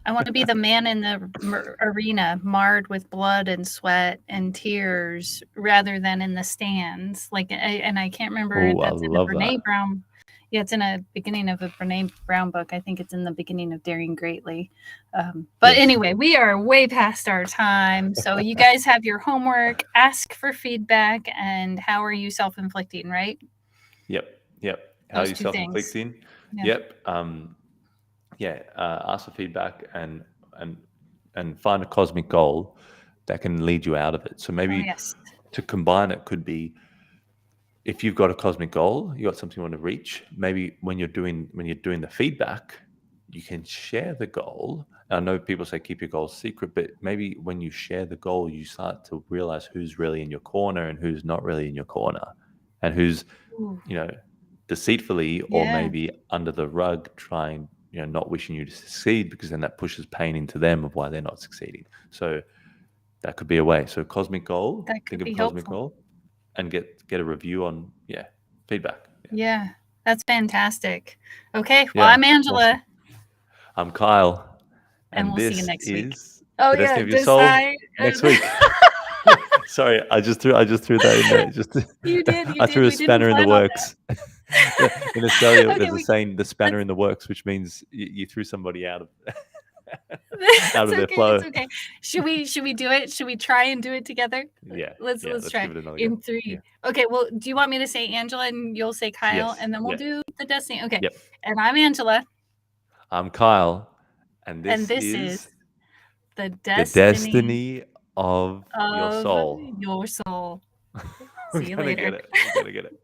I want to be the man in the arena, marred with blood and sweat and tears, rather than in the stands. Like, and I can't remember if Oh, I that's in a love Brene that. Brown. Yeah, it's in a beginning of a Brene Brown book. I think it's in the beginning of Daring Greatly. But Yes. anyway, we are way past our time. So you guys have your homework. Ask for feedback, and how are you self-inflicting? Right? Yep. How are Those you two things. self-inflicting? Yeah. Yep. Ask for feedback and find a cosmic goal that can lead you out of it. So Oh maybe yes. to combine it could be, if you've got a cosmic goal, you got something you want to reach. Maybe when you're doing the feedback, you can share the goal. I know people say keep your goals secret, but maybe when you share the goal, you start to realize who's really in your corner and who's not really in your corner, and who's Ooh, deceitfully or yeah. maybe under the rug trying, not wishing you to succeed, because then that pushes pain into them of why they're not succeeding. So that could be a way. So cosmic goal, That could think of a be cosmic helpful. goal, and get a review on feedback. Yeah, that's fantastic. Okay, well, Yeah, I'm Angela, awesome. I'm Kyle, and and we'll see you this next week. is Oh the yeah, Destiny of Your Soul decide. next week. Sorry, I just threw that in there. Just You did. I threw a We didn't spanner in the plan on works. In Australia, that. Okay, there's a saying, "The spanner let's. in the works," which means you threw somebody out of It's their okay. It's flow. okay. Should we do it? Should we try and do it together? Yeah, Let's let's try give it another go. in Yeah. 3. Okay. Well, do you want me to say Angela and you'll say Kyle, Yes. and then we'll Yeah. do the Destiny? Okay. Yep. And I'm Angela. I'm Kyle, And And this this is is the the destiny destiny of your of soul. your soul. We're See you gonna later. get it. We're gonna get it.